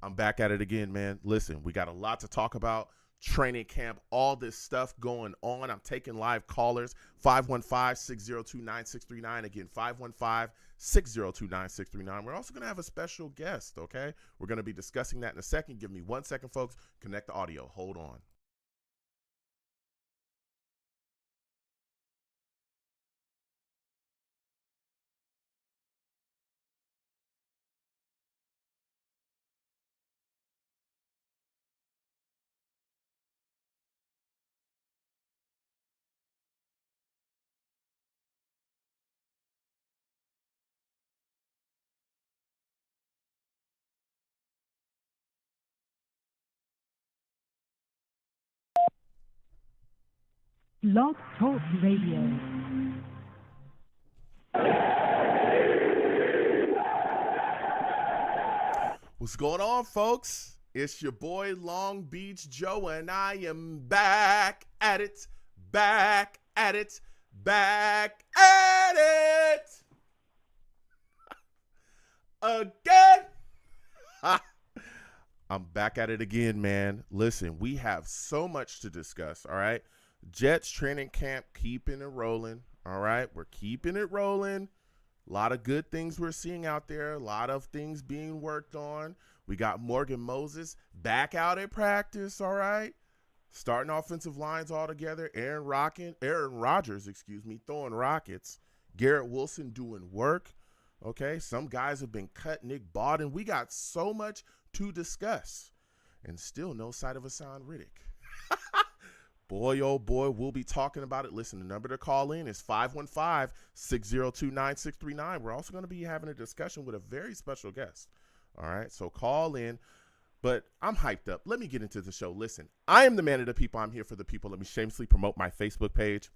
I'm back at it again, man. Listen, we got a lot to talk about. Training camp, all this stuff going on. I'm taking live callers, 515-602-9639. Again, 515-602-9639. We're also going to have a special guest, okay? We're going to be discussing that in a second. Give me 1 second, folks. Connect the audio. Hold on. Blog Talk Radio. What's going on, folks? It's your boy Long Beach Joe, and I am back at it, back at it, back at it again. I'm back at it again, man. Listen, we have so much to discuss, all right? Jets training camp, keeping it rolling, all right? We're keeping it rolling. A lot of good things we're seeing out there. A lot of things being worked on. We got Morgan Moses back out at practice, all right? Starting offensive lines all together. Aaron Rodgers, throwing rockets. Garrett Wilson doing work, okay? Some guys have been cut. Nick Bawden. We got so much to discuss. And still no sight of Haason Reddick. Boy, oh boy, we'll be talking about it. Listen, the number to call in is 515-602-9639. We're also going to be having a discussion with a very special guest. All right, so call in. But I'm hyped up. Let me get into the show. Listen, I am the man of the people. I'm here for the people. Let me shamelessly promote my Facebook page.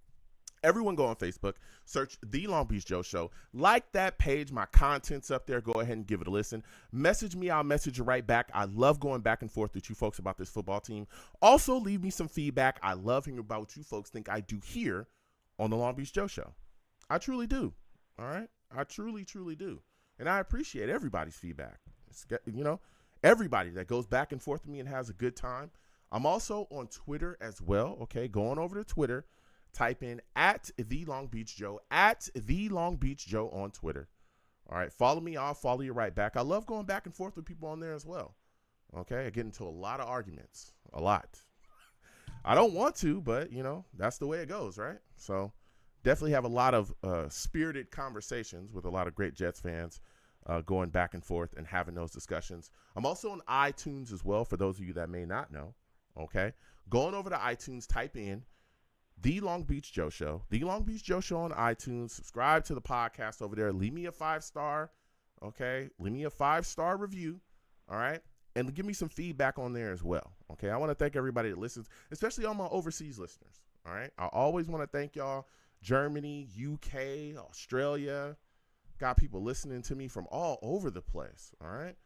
Everyone go on Facebook, search The Long Beach Joe Show. Like that page. My content's up there. Go ahead and give it a listen. Message me. I'll message you right back. I love going back and forth with you folks about this football team. Also, leave me some feedback. I love hearing about what you folks think I do here on The Long Beach Joe Show. I truly do. All right? I truly, truly do. And I appreciate everybody's feedback. Everybody that goes back and forth with me and has a good time. I'm also on Twitter as well. Okay, going over to Twitter. Type in at The Long Beach Joe, at The Long Beach Joe on Twitter. All right, follow me. I'll follow you right back. I love going back and forth with people on there as well. Okay, I get into a lot of arguments, a lot. I don't want to, but, that's the way it goes, right? So definitely have a lot of spirited conversations with a lot of great Jets fans going back and forth and having those discussions. I'm also on iTunes as well, for those of you that may not know. Okay, going over to iTunes, type in The Long Beach Joe Show. The Long Beach Joe Show on iTunes. Subscribe to the podcast over there. Leave me a 5-star, okay? Leave me a 5-star review, all right? And give me some feedback on there as well, okay? I want to thank everybody that listens, especially all my overseas listeners, all right? I always want to thank y'all. Germany, UK, Australia. Got people listening to me from all over the place, all right?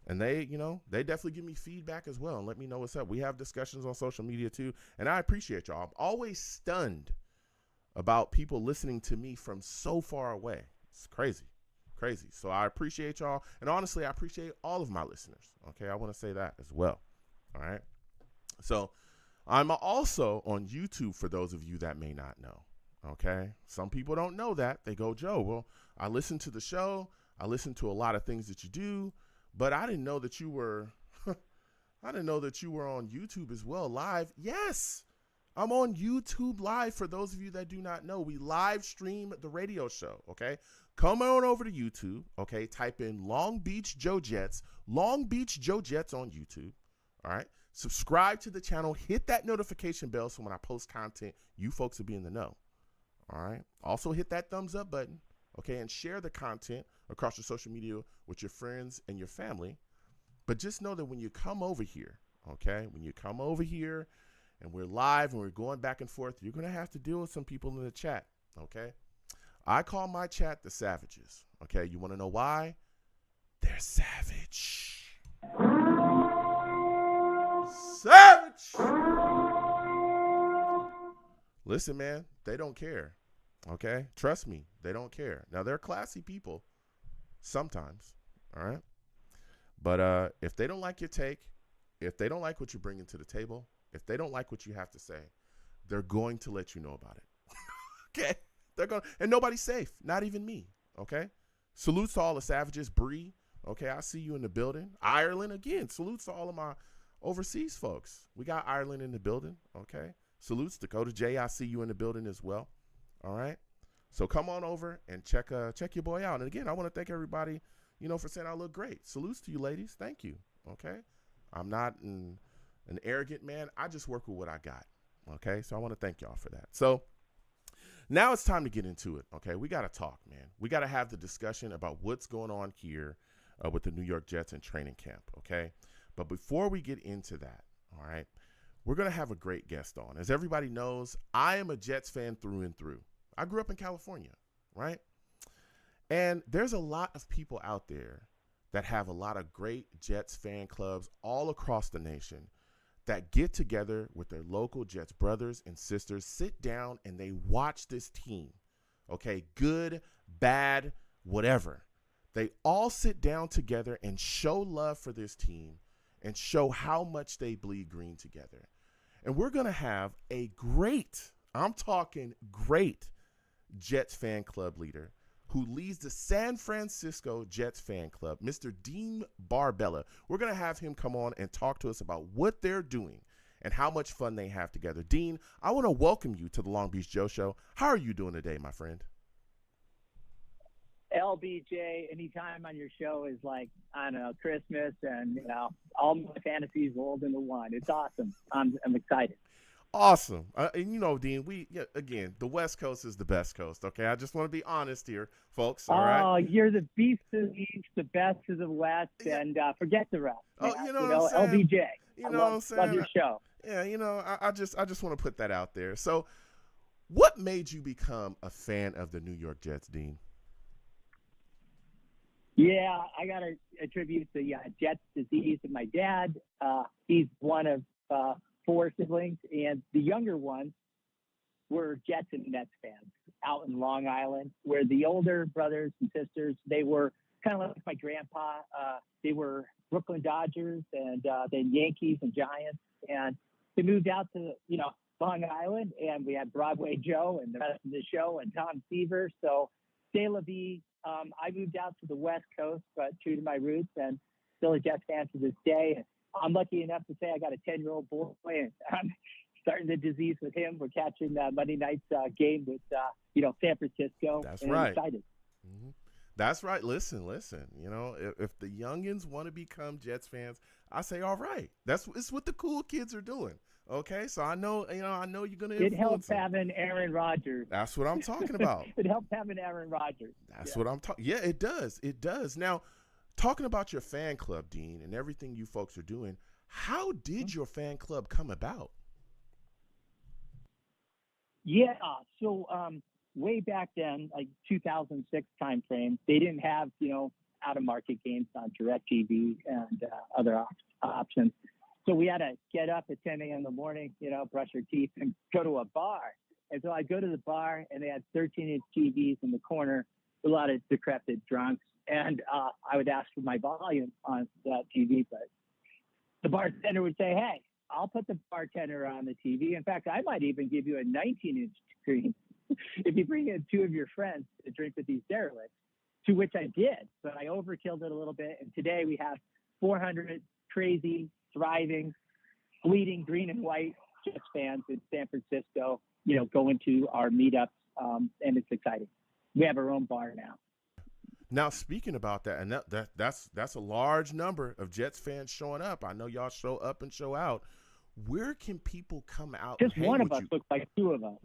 And they definitely give me feedback as well and let me know what's up. We have discussions on social media too, and I appreciate y'all. I'm always stunned about people listening to me from so far away. It's crazy. So I appreciate y'all, and honestly, I appreciate all of my listeners. Okay, I want to say that as well. All right. So I'm also on YouTube for those of you that may not know. Okay, some people don't know that. They go, Joe, well, I listen to the show. I listen to a lot of things that you do. But I didn't know that you were on YouTube as well, live. Yes, I'm on YouTube live. For those of you that do not know, we live stream the radio show, okay? Come on over to YouTube, okay? Type in Long Beach Joe Jets, Long Beach Joe Jets on YouTube, all right? Subscribe to the channel. Hit that notification bell so when I post content, you folks will be in the know, all right? Also hit that thumbs up button, okay? And share the content across your social media with your friends and your family. But just know that when you come over here, okay, when you come over here and we're live and we're going back and forth, you're going to have to deal with some people in the chat, okay? I call my chat the Savages, okay? You want to know why? They're savage. Savage! Listen, man, they don't care, okay? Trust me, they don't care. Now, they're classy people. Sometimes, all right? But if they don't like your take, if they don't like what you're bringing to the table, if they don't like what you have to say, they're going to let you know about it. Okay? They're going, and nobody's safe, not even me. Okay? Salutes to all the savages. Bree, okay, I see you in the building. Ireland, again, salutes to all of my overseas folks. We got Ireland in the building. Okay? Salutes Dakota J. I see you in the building as well. All right? So come on over and check your boy out. And again, I want to thank everybody, for saying I look great. Salutes to you ladies. Thank you. Okay? I'm not an arrogant man. I just work with what I got. Okay? So I want to thank y'all for that. So now it's time to get into it. Okay? We got to talk, man. We got to have the discussion about what's going on here with the New York Jets and training camp. Okay? But before we get into that, all right, we're going to have a great guest on. As everybody knows, I am a Jets fan through and through. I grew up in California, right? And there's a lot of people out there that have a lot of great Jets fan clubs all across the nation that get together with their local Jets brothers and sisters, sit down, and they watch this team, okay? Good, bad, whatever. They all sit down together and show love for this team and show how much they bleed green together. And we're going to have a great, I'm talking great, Jets fan club leader who leads the San Francisco Jets fan club, Mr. Dean Barbella. We're going to have him come on and talk to us about what they're doing and how much fun they have together. Dean, I want to welcome you to the Long Beach Joe Show. How are you doing today, my friend? LBJ, anytime on your show is like, I don't know, Christmas and, all my fantasies rolled into one. It's awesome. I'm excited. Awesome. And Dean, again, the West Coast is the best coast, okay? I just want to be honest here, folks, all right? Oh, you're the beast of the East, the best of the West, and forget the rest. Oh, you know what I'm saying? LBJ. You know what I'm saying? Love your show. Yeah, I just want to put that out there. So what made you become a fan of the New York Jets, Dean? Yeah, I got to attribute the Jets disease to my dad. He's one of 4 siblings, and the younger ones were Jets and Nets fans out in Long Island, where the older brothers and sisters, they were kind of like my grandpa. They were Brooklyn Dodgers and then Yankees and Giants, and they moved out to, Long Island, and we had Broadway Joe and the rest of the show and Tom Seaver. So De La Vie, I moved out to the West Coast, but true to my roots, and still a Jets fan to this day. I'm lucky enough to say I got a 10-year-old boy, and I'm starting the disease with him. We're catching Monday night's game with, San Francisco. That's and right. I'm excited. Mm-hmm. That's right. Listen. If the youngins want to become Jets fans, I say, all right. It's what the cool kids are doing. Okay, so I know you're going to. It helps having Aaron Rodgers. That's what I'm talking about. It helps having Aaron Rodgers. That's what I'm talking. Yeah, it does. It does. Now, talking about your fan club, Dean, and everything you folks are doing, how did your fan club come about? Yeah, so way back then, like 2006 timeframe, they didn't have, out-of-market games on DirecTV and other options. So we had to get up at 10 a.m. in the morning, brush our teeth and go to a bar. And so I go to the bar, and they had 13-inch TVs in the corner, a lot of decrepit drunks. And I would ask for my volume on that TV, but the bartender would say, hey, I'll put the bartender on the TV. In fact, I might even give you a 19-inch screen if you bring in 2 of your friends to drink with these derelicts, to which I did. But I overkilled it a little bit. And today we have 400 crazy, thriving, bleeding green and white Jets fans in San Francisco, going to our meetups, and it's exciting. We have our own bar now. Now, speaking about that, and that's a large number of Jets fans showing up. I know y'all show up and show out. Where can people come out? Just and hang one of with us you? looks like 2 of us.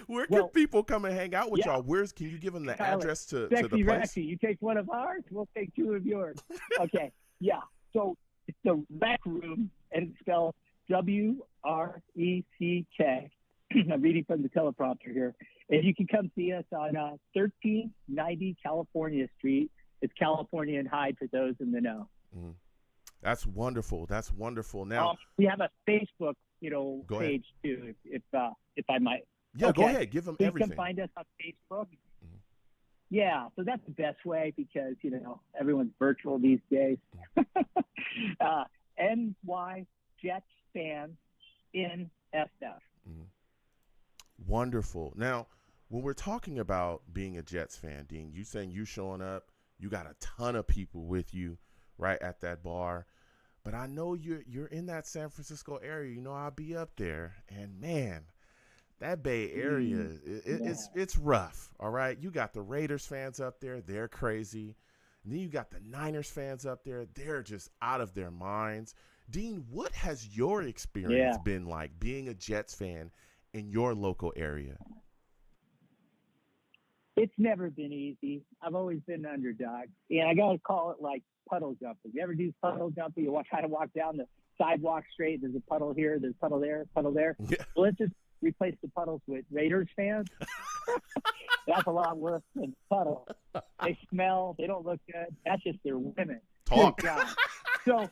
Where can people come and hang out with yeah. y'all? Can you give them the Tyler, address to Sexy the place? Rexy, you take one of ours, we'll take 2 of yours. Okay, yeah. So it's the Rec Room, and it's spelled WRECK. I'm reading from the teleprompter here. And you can come see us on 1390 California Street. It's California and Hyde for those in the know. Mm. That's wonderful. That's wonderful. Now we have a Facebook, page too, if I might. Yeah, okay. Go ahead. Give them Please everything. come find us on Facebook. Yeah, so that's the best way because, everyone's virtual these days. uh, NY Jets fan in SF. Mhm. Wonderful. Now, when we're talking about being a Jets fan, Dean, you saying you showing up, you got a ton of people with you right at that bar. But I know you're in that San Francisco area. I'll be up there, and man, that Bay Area, it's rough. All right, you got the Raiders fans up there; they're crazy. And then you got the Niners fans up there; they're just out of their minds. Dean, what has your experience been like being a Jets fan in your local area? It's never been easy. I've always been an underdog. And I got to call it like puddle jumping. You ever do puddle jumping? You try to walk down the sidewalk straight. There's a puddle here. There's a puddle there, puddle there. Yeah. So let's just replace the puddles with Raiders fans. That's a lot worse than puddle. They smell. They don't look good. That's just their women. Talk. So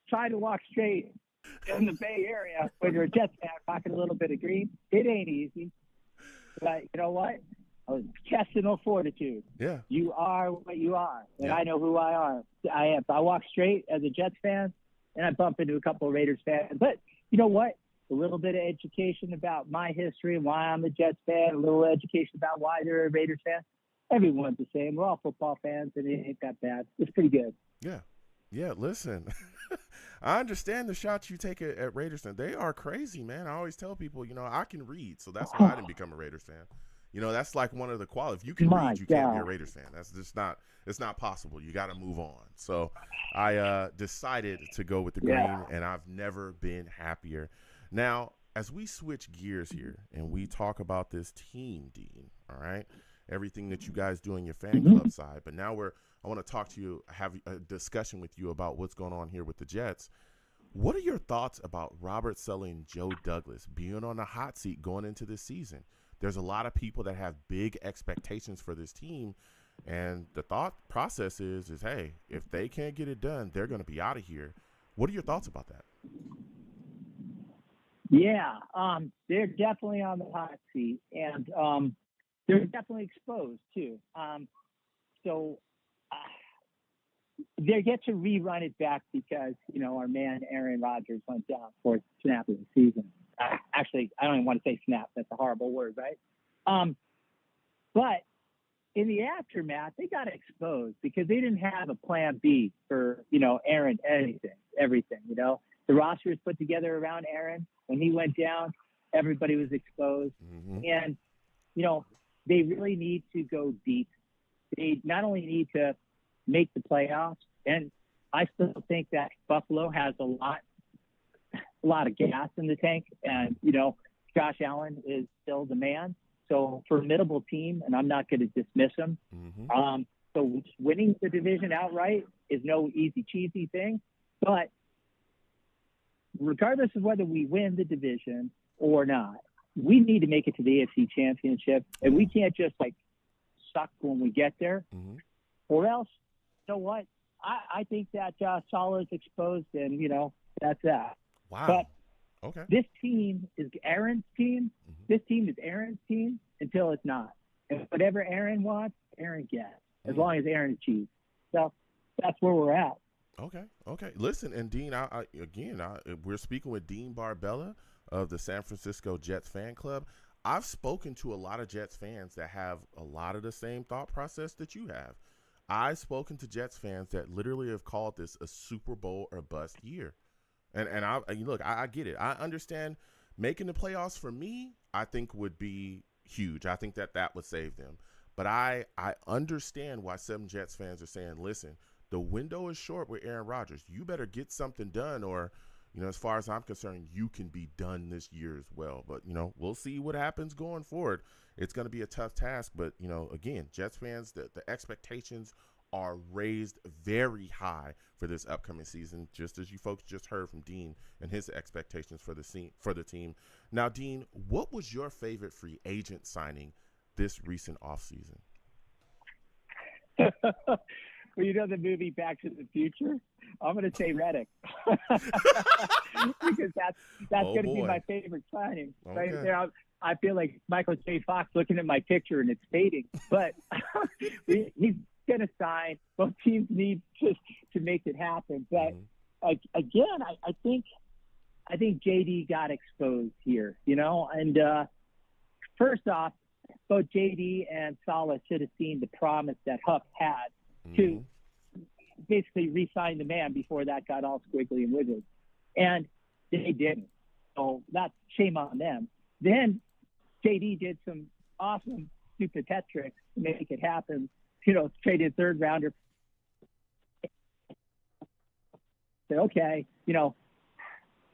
try to walk straight in the Bay Area when you're a Jets fan, rocking a little bit of green. It ain't easy. But you know what? Intestinal fortitude. Yeah. You are what you are, and Yeah. I know who I am. I walk straight as a Jets fan, and I bump into a couple of Raiders fans. But you know what? A little bit of education about my history and why I'm a Jets fan. A little education about why they're a Raiders fan. Everyone's the same. We're all football fans, and it ain't that bad. It's pretty good. Yeah. Yeah, listen, I understand the shots you take at Raiders fans. They are crazy, man. I always tell people, I can read, so that's why I didn't become a Raiders fan. That's like one of the qualities. If you can read, you can't be a Raiders fan. That's just it's not possible. You got to move on. So I decided to go with the green, and I've never been happier. Now, as we switch gears here and we talk about this team, Dean, all right, everything that you guys do on your fan club side, but now I want to talk to you, have a discussion with you about what's going on here with the Jets. What are your thoughts about Robert Saleh and Joe Douglas being on the hot seat going into this season? There's a lot of people that have big expectations for this team, and the thought process is hey, if they can't get it done, they're going to be out of here. What are your thoughts about that? Yeah, they're definitely on the hot seat, and they're definitely exposed too. So they get to rerun it back because our man Aaron Rodgers went down fourth snap of the season. Actually, I don't even want to say snap. That's a horrible word, right? But in the aftermath, they got exposed because they didn't have a plan B for Aaron everything. The roster was put together around Aaron. When he went down, everybody was exposed. Mm-hmm. And, they really need to go deep. They not only need to make the playoffs, and I still think that Buffalo has a lot of gas in the tank. And, Josh Allen is still the man. So formidable team, and I'm not going to dismiss him. Mm-hmm. So winning the division outright is no easy cheesy thing. But regardless of whether we win the division or not, we need to make it to the AFC Championship, and we can't just suck when we get there, or else. You know what? I think that Saleh is exposed, and that's that. Wow. But okay. This team is Aaron's team. Mm-hmm. This team is Aaron's team until it's not. And whatever Aaron wants, Aaron gets, as long as Aaron achieves. So that's where we're at. Okay. Listen, and Dean, we're speaking with Dean Barbella of the San Francisco Jets fan club. I've spoken to a lot of Jets fans that have a lot of the same thought process that you have. I've spoken to Jets fans that literally have called this a Super Bowl or bust year. And I get it. I understand making the playoffs for me, I think would be huge. I think that would save them. But I understand why some Jets fans are saying, listen, the window is short with Aaron Rodgers. You better get something done, or, as far as I'm concerned, you can be done this year as well. But, we'll see what happens going forward. It's going to be a tough task. But, again, Jets fans, the expectations are raised very high for this upcoming season, just as you folks just heard from Dean and his expectations for the team. Now, Dean, what was your favorite free agent signing this recent offseason? Well, the movie Back to the Future? I'm going to say Reddick. Because that's going to be my favorite signing right there. I feel like Michael J. Fox looking at my picture and it's fading. But he's going to sign. Both teams need to make it happen. But again, I think JD got exposed here, And first off, both JD and Saleh should have seen the promise that Huff had to basically re-sign the man before that got all squiggly and wiggly. And they didn't. So that's shame on them. Then JD did some awesome stupid pet tricks to make it happen. Traded third rounder. Said, okay,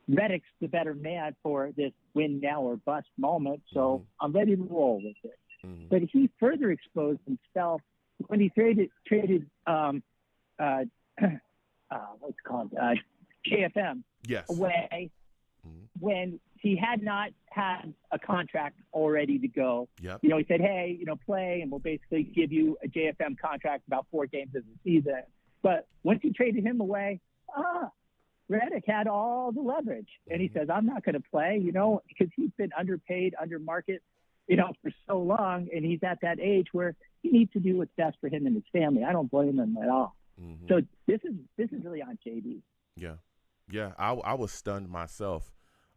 Reddick's the better man for this win now or bust moment, so I'm ready to roll with it. But he further exposed himself when he traded what's it called, JFM away when he had not had a contract all ready to go. Yep. He said, hey, play, and we'll basically give you a JFM contract about 4 games of the season. But once he traded him away, Reddick had all the leverage. And he says, I'm not going to play, because he's been underpaid, under market, for so long. And he's at that age where he needs to do what's best for him and his family. I don't blame him at all. So this is really on JD. Yeah. I was stunned myself.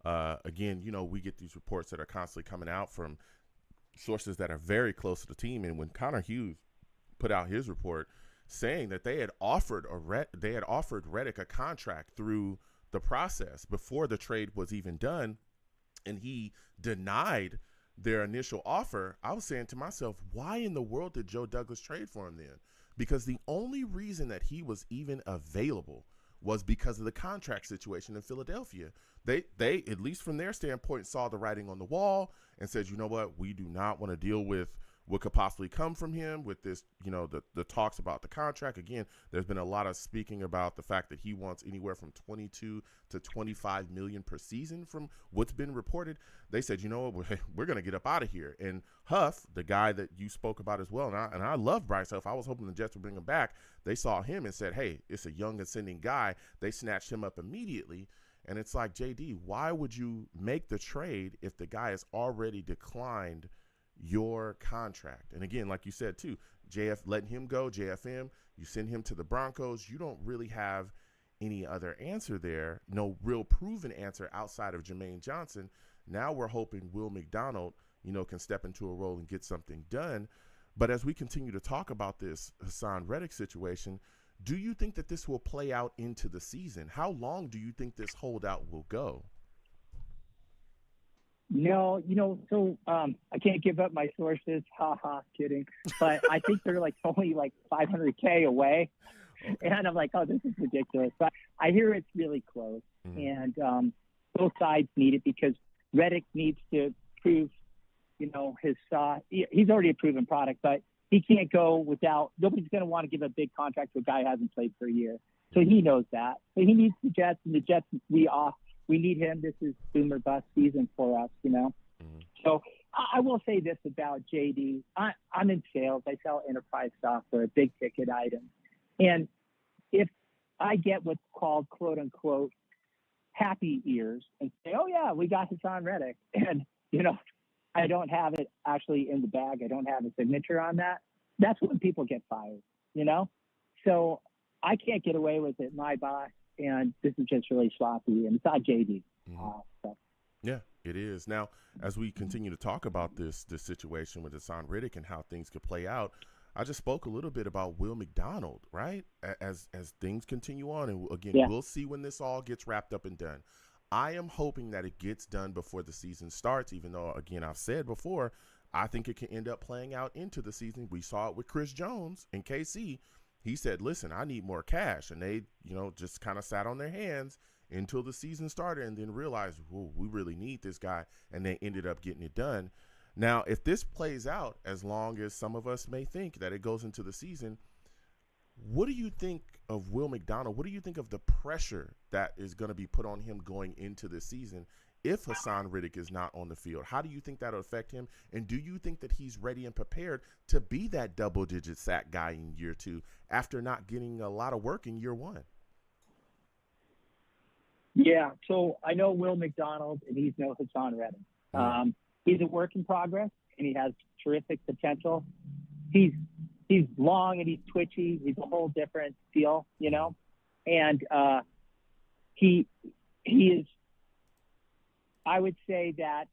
Again, we get these reports that are constantly coming out from sources that are very close to the team. And when Connor Hughes put out his report saying that they had offered Reddick a contract through the process before the trade was even done, and he denied their initial offer, I was saying to myself, why in the world did Joe Douglas trade for him then? Because the only reason that he was even available was because of the contract situation in Philadelphia. They at least from their standpoint, saw the writing on the wall and said, you know what, we do not want to deal with what could possibly come from him with this, the talks about the contract. Again, there's been a lot of speaking about the fact that he wants anywhere from 22 to 25 million per season from what's been reported. They said, you know what, we're going to get up out of here. And Huff, the guy that you spoke about as well, and I love Bryce Huff. I was hoping the Jets would bring him back. They saw him and said, hey, it's a young ascending guy. They snatched him up immediately. And it's like, JD, why would you make the trade if the guy has already declined your contract? And again, like you said too, letting him go, JFM, you send him to the Broncos. You don't really have any other answer there, no real proven answer outside of Jermaine Johnson. Now we're hoping Will McDonald, can step into a role and get something done. But as we continue to talk about this Haason Reddick situation, do you think that this will play out into the season? How long do you think this holdout will go? No, I can't give up my sources. Kidding. But I think they're only $500K away. Okay. And I'm like, oh, this is ridiculous. But I hear it's really close. And both sides need it because Reddick needs to prove, his he's already a proven product, but he can't go without – nobody's going to want to give a big contract to a guy who hasn't played for a year. So he knows that. So he needs the Jets, and the Jets, we need him. This is boom or bust season for us, So I will say this about JD. I'm in sales. I sell enterprise software, big ticket items. And if I get what's called, quote unquote, happy ears and say, oh, yeah, we got Haason Reddick. And, I don't have it actually in the bag. I don't have a signature on that. That's when people get fired, So I can't get away with it. My boss. And this is just really sloppy, and it's not JD. Yeah, it is. Now, as we continue to talk about this situation with Haason Reddick and how things could play out, I just spoke a little bit about Will McDonald, right? As things continue on, and again, we'll see when this all gets wrapped up and done. I am hoping that it gets done before the season starts, even though, again, I've said before, I think it can end up playing out into the season. We saw it with Chris Jones in KC. He said, listen, I need more cash. And they, just kind of sat on their hands until the season started and then realized, whoa, we really need this guy. And they ended up getting it done. Now, if this plays out, as long as some of us may think that it goes into the season, what do you think of Will McDonald? What do you think of the pressure that is going to be put on him going into the season if Haason Reddick is not on the field? How do you think that will affect him? And do you think that he's ready and prepared to be that double-digit sack guy in year 2 after not getting a lot of work in year 1? Yeah, so I know Will McDonald, and he's no Haason Reddick. he's a work in progress, and he has terrific potential. He's long and he's twitchy. He's a whole different feel, and he is. I would say that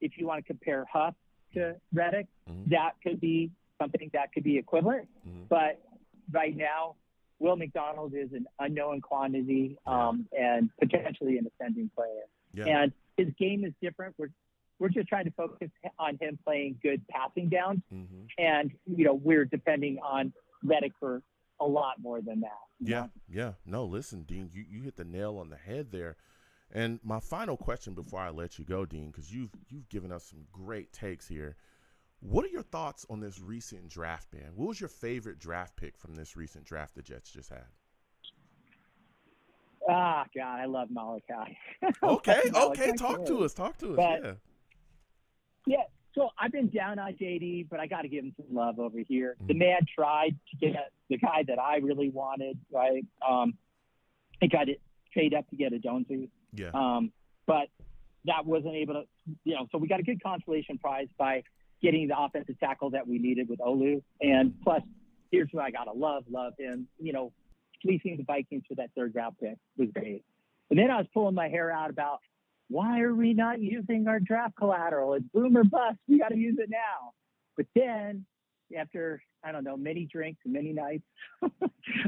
if you want to compare Huff to Reddick, that could be something that could be equivalent. But right now, Will McDonald is an unknown quantity and potentially an ascending player. Yeah. And his game is different. We're just trying to focus on him playing good passing downs. And, we're depending on Reddick for a lot more than that. Yeah. No, listen, Dean, you hit the nail on the head there. And my final question before I let you go, Dean, because you've given us some great takes here. What are your thoughts on this recent draft, man? What was your favorite draft pick from this recent draft the Jets just had? God, I love Malachi. Okay. Talk to us. Yeah. So I've been down on JD, but I got to give him some love over here. The man tried to get the guy that I really wanted, right? He tried to trade up to get a Jonesy. Yeah. But that wasn't able to, so we got a good consolation prize by getting the offensive tackle that we needed with Olu. And plus, here's what I got to love him. Fleecing the Vikings for that third round pick was great. And then I was pulling my hair out about, why are we not using our draft collateral? It's boom or bust. We got to use it now. But then after, many drinks and many nights,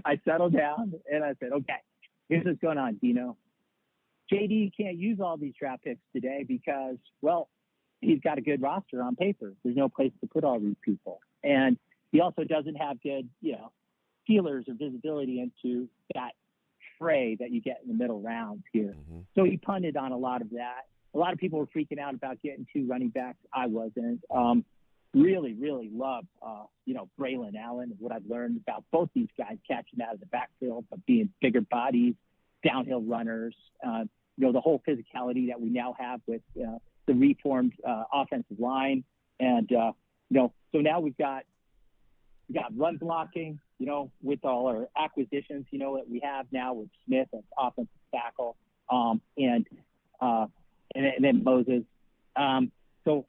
I settled down and I said, okay, here's what's going on, Dino. JD can't use all these draft picks today because, he's got a good roster on paper. There's no place to put all these people. And he also doesn't have good, feelers or visibility into that fray that you get in the middle rounds here. So he punted on a lot of that. A lot of people were freaking out about getting 2 running backs. I wasn't. Really, really love, Braylon Allen and what I've learned about both these guys catching out of the backfield, but being bigger bodies, downhill runners, the whole physicality that we now have with the reformed offensive line. And, so now we got run blocking, with all our acquisitions, that we have now with Smith as offensive tackle, and then Moses. So,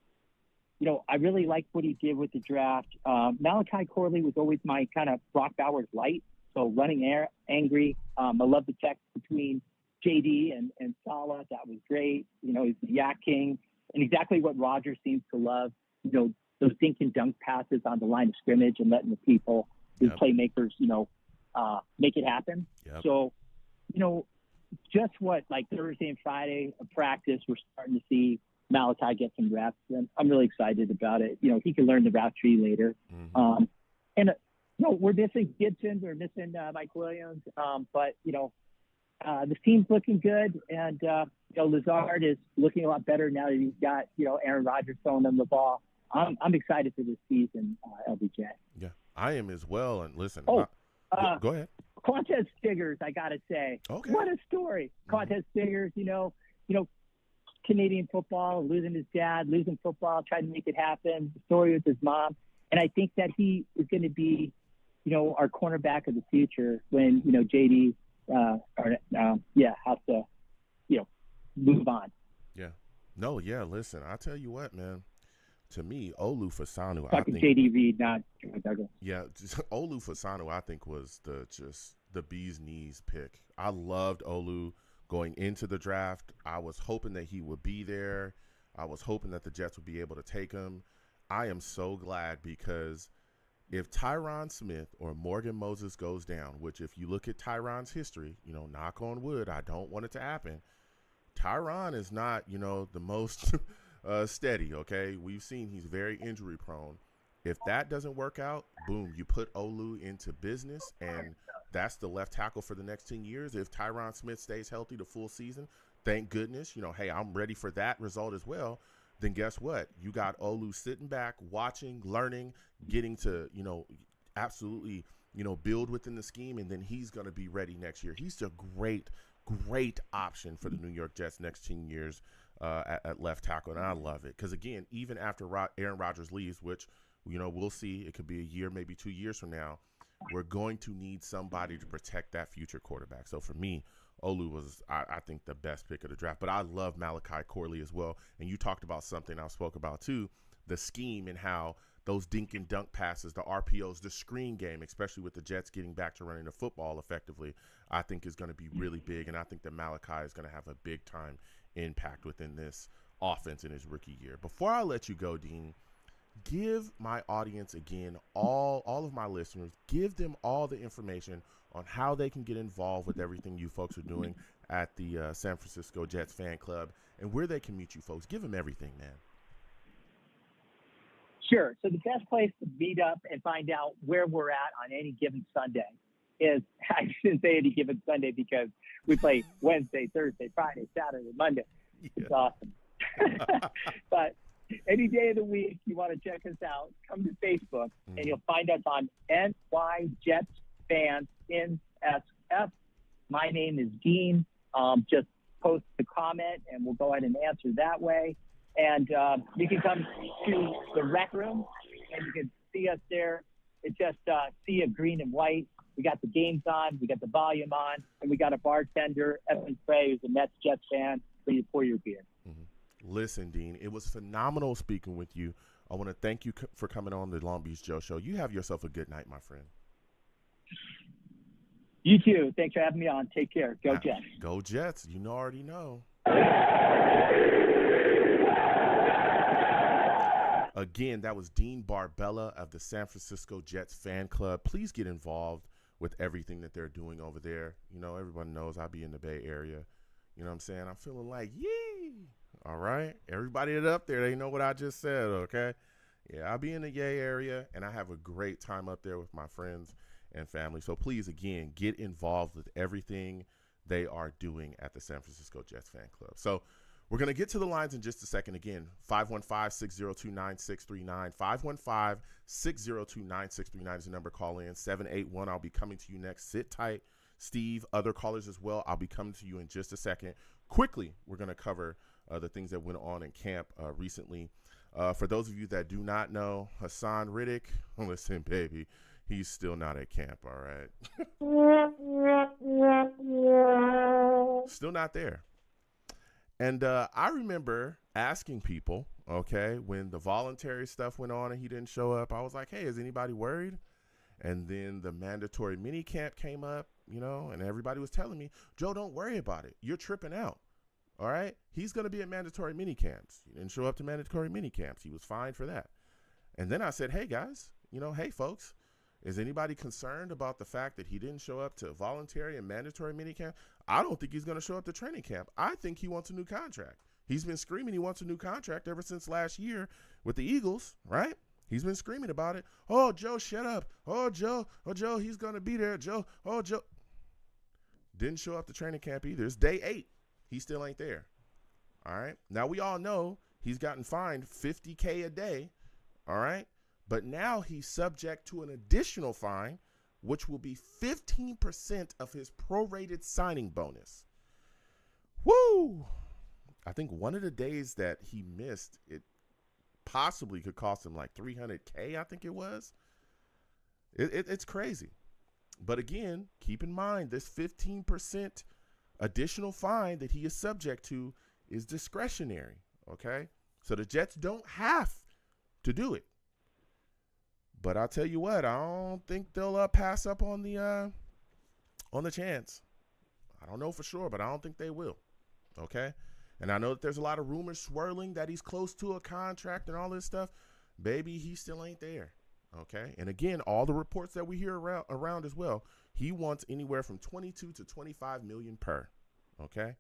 I really liked what he did with the draft. Malachi Corley was always my kind of Brock Bowers light. So running angry. I love the text between JD and Saleh. That was great. He's the Yak King, and exactly what Rodgers seems to love. Those dink and dunk passes on the line of scrimmage and letting the people, the playmakers, make it happen. Yep. So, just like Thursday and Friday of practice, we're starting to see Malachi get some reps, and I'm really excited about it. He can learn the route tree later. And we're missing Gibson, we're missing Mike Williams, but the team's looking good, and Lazard is looking a lot better now that he's got Aaron Rodgers throwing them the ball. I'm excited for this season, LBJ. Yeah, I am as well. And listen, go ahead. Quantez Figures, I gotta say, what a story. Quantez Figures, Canadian football, losing his dad, losing football, trying to make it happen. The story with his mom, and I think that he is going to be, our cornerback of the future when JD has to, move on. Yeah. No. Yeah. Listen, I'll tell you what, man. To me, Olu Fasanu, I think JD Reed, not Douglas. Yeah, Olu Fasanu, I think was the bee's knees pick. I loved Olu going into the draft. I was hoping that he would be there. I was hoping that the Jets would be able to take him. I am so glad, because if Tyron Smith or Morgan Moses goes down, which if you look at Tyron's history, knock on wood, I don't want it to happen. Tyron is not, the most steady, okay? We've seen he's very injury prone. If that doesn't work out, boom, you put Olu into business, and that's the left tackle for the next 10 years. If Tyron Smith stays healthy the full season, thank goodness, hey, I'm ready for that result as well. Then guess what? You got Olu sitting back, watching, learning, getting to, absolutely, build within the scheme, and then he's going to be ready next year. He's a great option for the New York Jets next 10 years at left tackle, and I love it. Because, again, even after Aaron Rodgers leaves, which, we'll see, it could be a year, maybe 2 years from now, we're going to need somebody to protect that future quarterback. So for me, Olu was, I think, the best pick of the draft. But I love Malachi Corley as well. And you talked about something I spoke about too, the scheme and how those dink and dunk passes, the RPOs, the screen game, especially with the Jets getting back to running the football effectively, I think is going to be really big. And I think that Malachi is going to have a big time impact within this offense in his rookie year. Before I let you go, Dean, give my audience again, all of my listeners, give them all the information on how they can get involved with everything you folks are doing at the San Francisco Jets fan club and where they can meet you folks. Give them everything, man. Sure. So the best place to meet up and find out where we're at on any given Sunday is, I shouldn't say any given Sunday because we play Wednesday, Thursday, Friday, Saturday, Monday. Yeah. It's awesome. But any day of the week you want to check us out, come to Facebook and you'll find us on NY Jets Fans NSF. My name is Dean. Just post the comment and we'll go ahead and answer that way. And you can come to the rec room and you can see us there. It's just sea of green and white. We got the games on, we got the volume on, and we got a bartender, Evan Frey, who's a Mets Jets fan, for you pour your beer. Mm-hmm. Listen, Dean, it was phenomenal speaking with you. I want to thank you for coming on the Long Beach Joe Show. You have yourself a good night, my friend. You too. Thanks for having me on. Take care. Go Jets. Go Jets. You already know. Again, that was Dean Barbella of the San Francisco Jets fan club. Please get involved with everything that they're doing over there. You know, everyone knows I'll be in the Bay Area. You know what I'm saying? I'm feeling like, yee. All right. Everybody that's up there, they know what I just said, okay? Yeah, I'll be in the Yay area, and I have a great time up there with my friends and family. So please, again, get involved with everything they are doing at the San Francisco Jets fan club. So we're going to get to the lines in just a second. Again, 515-602-9639. 515-602-9639 is the number. Call in. 781. I'll be coming to you next. Sit tight. Steve, other callers as well. I'll be coming to you in just a second. Quickly, we're going to cover the things that went on in camp recently. For those of you that do not know, Haason Reddick, listen, baby, he's still not at camp, all right? Still not there. And I remember asking people, okay, when the voluntary stuff went on and he didn't show up, I was like, hey, is anybody worried? And then the mandatory mini camp came up, you know, and everybody was telling me, Joe, don't worry about it. You're tripping out. All right. He's going to be at mandatory mini camps. He didn't show up to mandatory mini camps. He was fine for that. And then I said, hey, guys, you know, hey, folks, is anybody concerned about the fact that he didn't show up to voluntary and mandatory minicamp? I don't think he's going to show up to training camp. I think he wants a new contract. He's been screaming he wants a new contract ever since last year with the Eagles, right? He's been screaming about it. Oh, Joe, shut up. Oh, Joe, he's going to be there. Joe. Didn't show up to training camp either. It's day 8. He still ain't there. All right. Now, we all know he's gotten fined $50K a day. All right. But now he's subject to an additional fine, which will be 15% of his prorated signing bonus. Woo! I think one of the days that he missed, it possibly could cost him like $300K, I think it was. It's crazy. But again, keep in mind, this 15% additional fine that he is subject to is discretionary, okay? So the Jets don't have to do it. But I'll tell you what, I don't think they'll pass up on the chance. I don't know for sure, but I don't think they will. Okay? And I know that there's a lot of rumors swirling that he's close to a contract and all this stuff. Baby, he still ain't there. Okay? And again, all the reports that we hear around as well, he wants anywhere from 22 to 25 million per. Okay?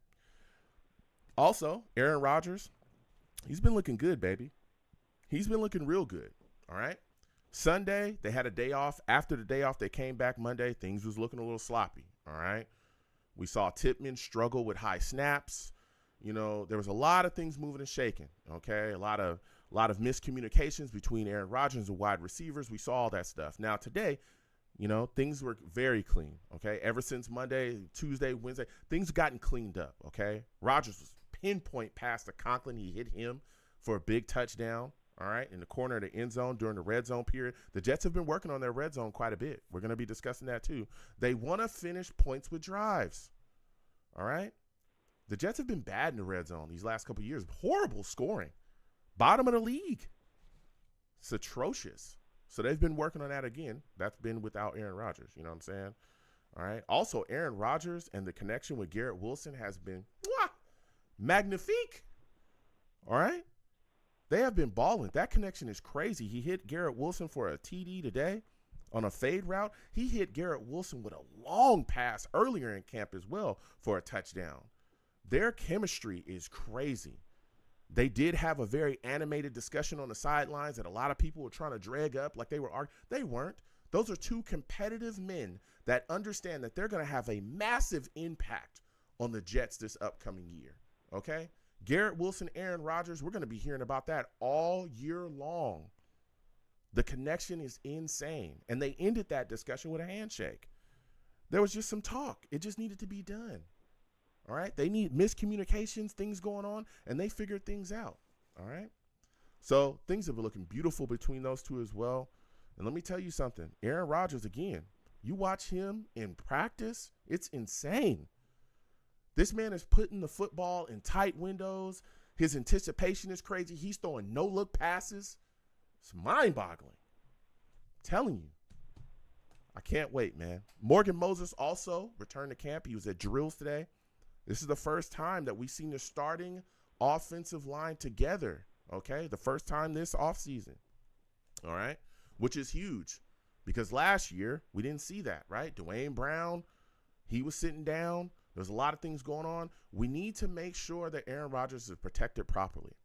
Also, Aaron Rodgers, he's been looking good, baby. He's been looking real good. All right? Sunday, they had a day off. After the day off, they came back Monday. Things was looking a little sloppy, all right? We saw Tippmann struggle with high snaps. You know, there was a lot of things moving and shaking, okay? A lot of miscommunications between Aaron Rodgers and wide receivers. We saw all that stuff. Now, today, you know, things were very clean, okay? Ever since Monday, Tuesday, Wednesday, things have gotten cleaned up, okay? Rodgers was pinpoint pass to Conklin. He hit him for a big touchdown. all right, in the corner of the end zone during the red zone period. The Jets have been working on their red zone quite a bit. We're going to be discussing that too. They want to finish points with drives, all right? The Jets have been bad in the red zone these last couple of years. Horrible scoring. Bottom of the league. It's atrocious. So they've been working on that again. That's been without Aaron Rodgers. You know what I'm saying? All right. Also, Aaron Rodgers and the connection with Garrett Wilson has been magnifique. All right. They have been balling. That connection is crazy. He hit Garrett Wilson for a TD today on a fade route. He hit Garrett Wilson with a long pass earlier in camp as well for a touchdown. Their chemistry is crazy. They did have a very animated discussion on the sidelines that a lot of people were trying to drag up like they were. They weren't. Those are two competitive men that understand that they're going to have a massive impact on the Jets this upcoming year. Okay? Garrett Wilson, Aaron Rodgers, we're going to be hearing about that all year long. The connection is insane. And they ended that discussion with a handshake. There was just some talk. It just needed to be done. All right. They need miscommunications, things going on, and they figured things out. All right. So things have been looking beautiful between those two as well. And let me tell you something. Aaron Rodgers, again, you watch him in practice, it's insane. This man is putting the football in tight windows. His anticipation is crazy. He's throwing no-look passes. It's mind-boggling. I'm telling you. I can't wait, man. Morgan Moses also returned to camp. He was at drills today. This is the first time that we've seen the starting offensive line together, okay? The first time this offseason, all right? Which is huge because last year we didn't see that, right? Dwayne Brown, he was sitting down. There's a lot of things going on. We need to make sure that Aaron Rodgers is protected properly.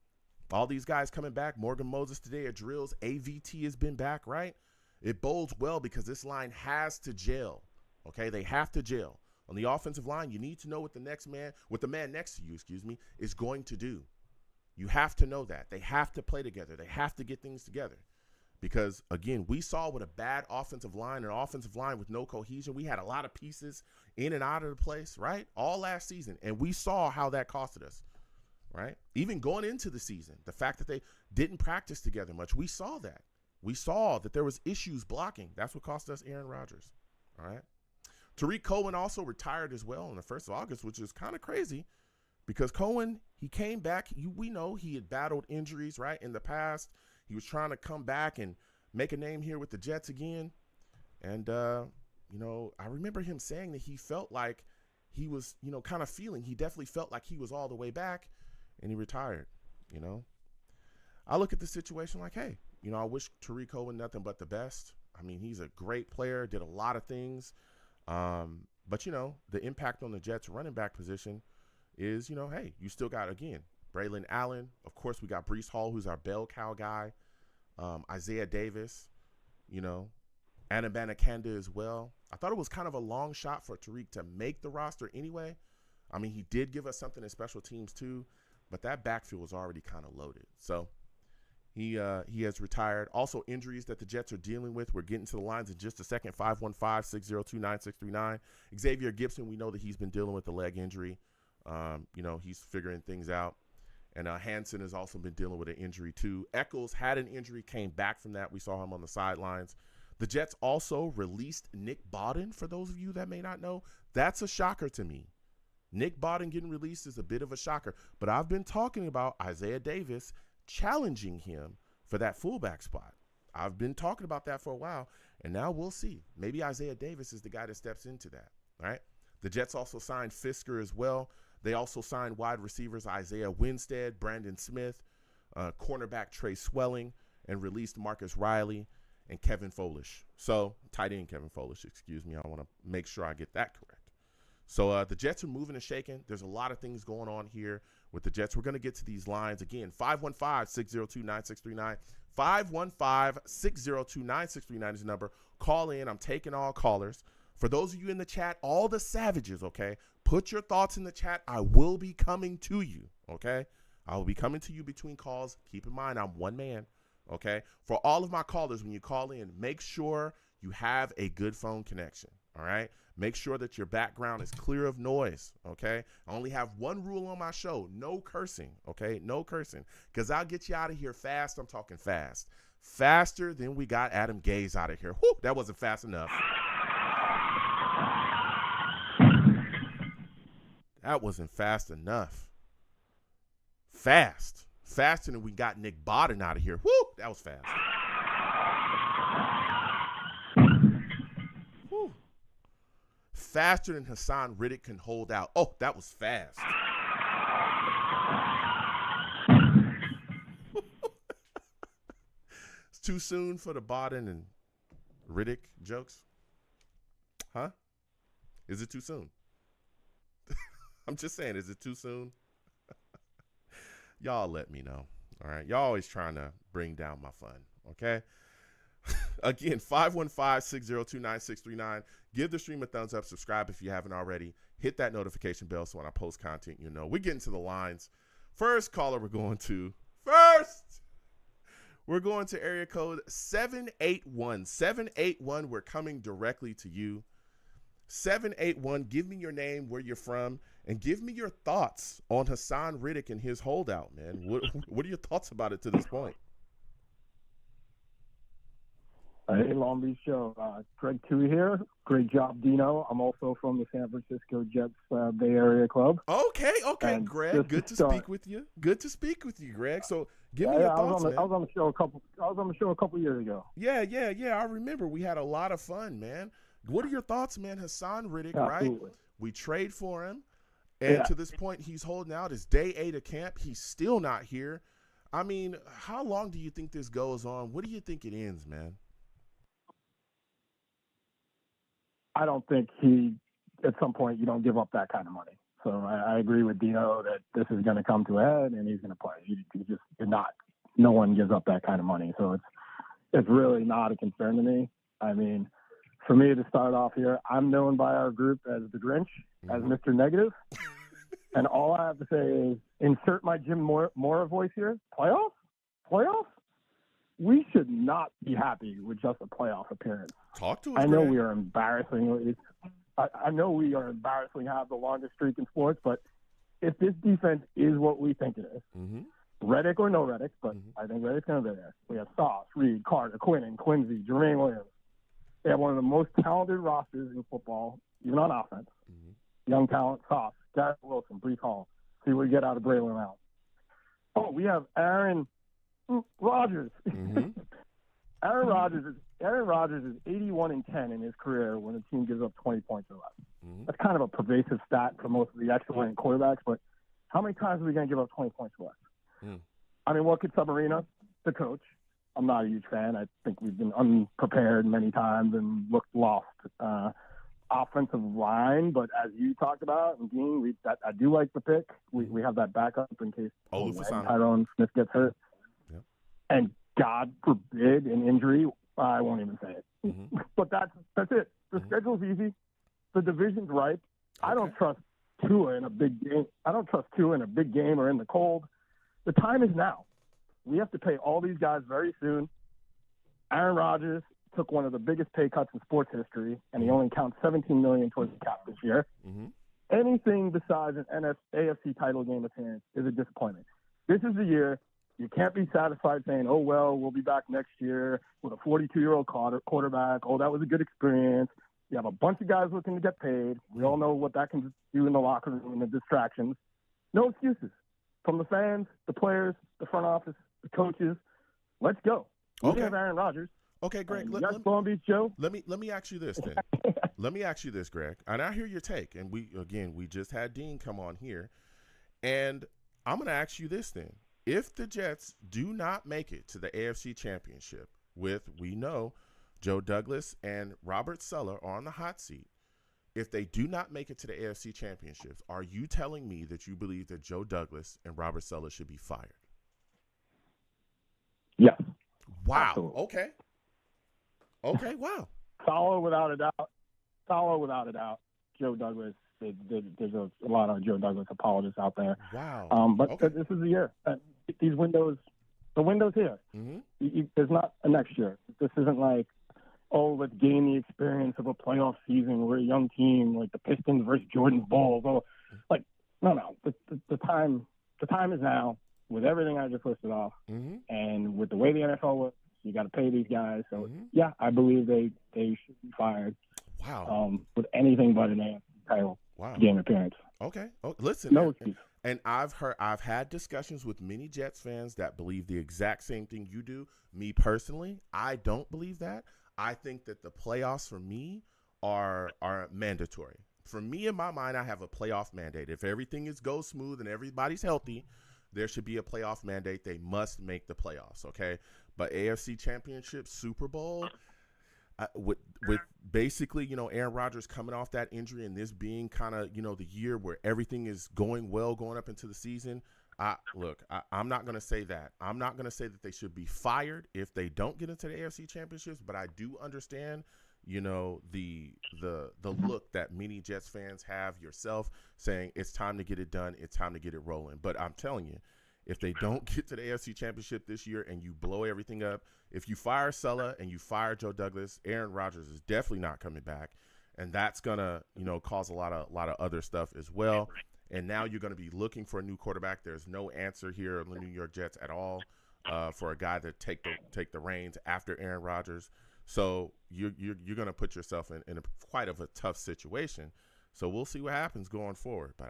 All these guys coming back. Morgan Moses today at drills. AVT has been back, right? It bodes well because this line has to gel, okay? They have to gel. On the offensive line, you need to know what the man next to you, is going to do. You have to know that. They have to play together. They have to get things together. Because, again, we saw with a bad offensive line, an offensive line with no cohesion, we had a lot of pieces in and out of the place, right? All last season. And we saw how that costed us, right? Even going into the season, the fact that they didn't practice together much, we saw that. We saw that there was issues blocking. That's what cost us Aaron Rodgers, all right? Tariq Cohen also retired as well on the 1st of August, which is kind of crazy because Cohen, he came back. We know he had battled injuries, right, in the past. He was trying to come back and make a name here with the Jets again. And, I remember him saying that he felt like he was, he definitely felt like he was all the way back and he retired, I look at the situation like, hey, I wish Tariq Cohen nothing but the best. I mean, he's a great player, did a lot of things. But the impact on the Jets running back position is, hey, you still got, again, Braylon Allen. Of course, we got Breece Hall, who's our bell cow guy. Isaiah Davis, Anabanakanda as well. I thought it was kind of a long shot for Tariq to make the roster anyway. I mean, he did give us something in special teams too, but that backfield was already kind of loaded. So he has retired. Also, injuries that the Jets are dealing with. We're getting to the lines in just a second. 515-602-9639. Xavier Gibson, we know that he's been dealing with a leg injury. He's figuring things out. And Haason has also been dealing with an injury too. Eccles had an injury, came back from that. We saw him on the sidelines. The Jets also released Nick Bawden, for those of you that may not know. That's a shocker to me. Nick Bawden getting released is a bit of a shocker. But I've been talking about Isaiah Davis challenging him for that fullback spot. I've been talking about that for a while, and now we'll see. Maybe Isaiah Davis is the guy that steps into that, all right? The Jets also signed Fisker as well. They also signed wide receivers Isaiah Winstead, Brandon Smith, cornerback Trey Swelling, and released Marcus Riley and Kevin Folish. So, tight end Kevin Folish, I want to make sure I get that correct. So, the Jets are moving and shaking. There's a lot of things going on here with the Jets. We're going to get to these lines again. 515-602-9639. 515-602-9639 is the number. Call in. I'm taking all callers. For those of you in the chat, all the savages, okay, put your thoughts in the chat. I will be coming to you, okay? I will be coming to you between calls. Keep in mind, I'm one man, okay? For all of my callers, when you call in, make sure you have a good phone connection, all right? Make sure that your background is clear of noise, okay? I only have one rule on my show, no cursing, okay? No cursing, because I'll get you out of here fast. I'm talking fast. Faster than we got Adam Gase out of here. Whew, that wasn't fast enough. That wasn't fast enough. Fast. Faster than we got Nick Bodden out of here. Woo, that was fast. Woo. Faster than Haason Reddick can hold out. Oh, that was fast. It's too soon for the Bodden and Reddick jokes? Huh? Is it too soon? I'm just saying, is it too soon? Y'all let me know. All right. Y'all always trying to bring down my fun. Okay. Again, 515-602-9639. Give the stream a thumbs up. Subscribe if you haven't already. Hit that notification bell so when I post content, you know. We're getting to the lines. First caller we're going to. We're going to area code 781. 781. We're coming directly to you. 781. Give me your name, where you're from, and give me your thoughts on Haason Reddick and his holdout, man. What are your thoughts about it to this point? Hey, Long Beach Show. Greg Tui here. Great job, Dino. I'm also from the San Francisco Jets Bay Area Club. Okay, And Greg. Good to speak with you. Good to speak with you, Greg. So give me your thoughts, man. I was on the show a couple years ago. Yeah. I remember we had a lot of fun, man. What are your thoughts, man? Haason Reddick, right? We trade for him. And to this point, he's holding out. It's day 8 of camp. He's still not here. I mean, how long do you think this goes on? What do you think it ends, man? I don't think at some point, you don't give up that kind of money. So I agree with Dino that this is going to come to a head and he's going to play. No one gives up that kind of money. So it's really not a concern to me. I mean, for me to start off here, I'm known by our group as the Grinch, as Mr. Negative. And all I have to say is insert my Jim Mora voice here. Playoffs? We should not be happy with just a playoff appearance. Talk to us, I know Greg. we are embarrassing. I know we are embarrassingly have the longest streak in sports, but if this defense is what we think it is, Reddick or no Reddick, but I think Reddick's going to be there. We have Sauce, Reed, Carter, Quinnen, Quincy, Jermaine Williams. They have one of the most talented rosters in football, even on offense. Young talent, Sauce, Garrett Wilson, Breece Hall. See what we get out of Braylon Allen. Oh, we have Aaron Rodgers. Aaron Rodgers is 81-10 in his career when a team gives up 20 points or less. That's kind of a pervasive stat for most of the excellent quarterbacks, but how many times are we going to give up 20 points or less? I mean, what could Submarino, the coach? I'm not a huge fan. I think we've been unprepared many times and looked lost. Offensive line, but as you talked about, and Dean, I do like the pick. We have that backup in case Tyrone Smith gets hurt. And God forbid an injury, I won't even say it. But that's it. The schedule's easy. The division's ripe. I don't trust Tua in a big game. I don't trust Tua in a big game or in the cold. The time is now. We have to pay all these guys very soon. Aaron Rodgers took one of the biggest pay cuts in sports history, and he only counts $17 million towards the cap this year. Anything besides an AFC title game appearance is a disappointment. This is the year. You can't be satisfied saying, oh, well, we'll be back next year with a 42-year-old quarterback. Oh, that was a good experience. You have a bunch of guys looking to get paid. We all know what that can do in the locker room and the distractions. No excuses. From the fans, the players, the front office, the coaches. Let's go. We have Aaron Rodgers. Okay, Greg. Let me ask you this then. Let me ask you this, Greg. And I hear your take. And we just had Dean come on here. And I'm going to ask you this then. If the Jets do not make it to the AFC Championship we know Joe Douglas and Robert Saleh are on the hot seat. If they do not make it to the AFC Championships, are you telling me that you believe that Joe Douglas and Robert Saleh should be fired? Yes. Wow. Absolutely. Okay. Wow. Saleh without a doubt. Joe Douglas. There's a lot of Joe Douglas apologists out there. Wow. But this is the year. The window's here. There's not a next year. This isn't like oh, let's gain the experience of a playoff season. We're a young team, like the Pistons versus Jordan Bulls. Oh, like, no. The time is now with everything I just listed off. Mm-hmm. And with the way the NFL works, you got to pay these guys. So, Mm-hmm. yeah, I believe they should be fired. Wow. With anything but an AFC title game appearance. Okay. Oh, listen. No excuse. And I've had discussions with many Jets fans that believe the exact same thing you do. Me personally, I don't believe that. I think that the playoffs for me are mandatory. For me, in my mind, I have a playoff mandate. If everything goes smooth and everybody's healthy, there should be a playoff mandate. They must make the playoffs, okay? But AFC Championship, Super Bowl, with basically, Aaron Rodgers coming off that injury and this being kind of, the year where everything is going well going up into the season, I'm not going to say that. I'm not going to say that they should be fired if they don't get into the AFC Championships, but I do understand, the look that many Jets fans have, yourself, saying it's time to get it done, it's time to get it rolling. But I'm telling you, if they don't get to the AFC Championship this year and you blow everything up, if you fire Sulla and you fire Joe Douglas, Aaron Rodgers is definitely not coming back, and that's gonna, cause a lot of other stuff as well. And now you're going to be looking for a new quarterback. There's no answer here in the New York Jets at all for a guy to take the reins after Aaron Rodgers. So you're going to put yourself in quite of a tough situation. So we'll see what happens going forward. But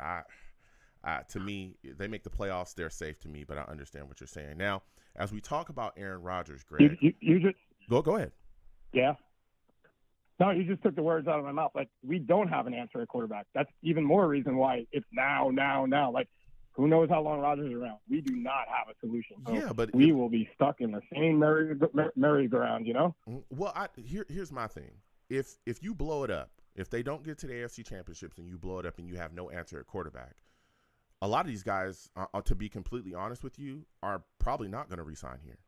to me, they make the playoffs, they're safe to me. But I understand what you're saying. Now, as we talk about Aaron Rodgers, Greg, you just go ahead. Yeah. No, you just took the words out of my mouth. Like, we don't have an answer at quarterback. That's even more reason why it's now. Like, who knows how long Rodgers is around? We do not have a solution. So yeah, but we will be stuck in the same merry-go-round, Well, here's my thing. If you blow it up, if they don't get to the AFC Championships and you blow it up and you have no answer at quarterback, a lot of these guys, to be completely honest with you, are probably not going to resign here,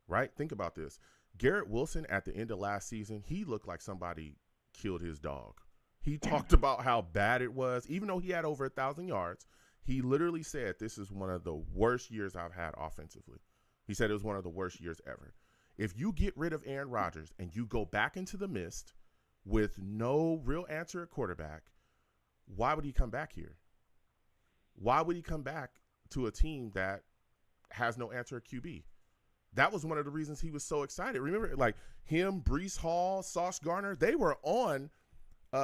right? Think about this. Garrett Wilson, at the end of last season, he looked like somebody killed his dog. He talked about how bad it was. Even though he had over 1,000 yards, he literally said, this is one of the worst years I've had offensively. He said it was one of the worst years ever. If you get rid of Aaron Rodgers and you go back into the mist with no real answer at quarterback, why would he come back here? Why would he come back to a team that has no answer at QB? That was one of the reasons he was so excited. Remember, like him, Breece Hall, Sauce Gardner, they were on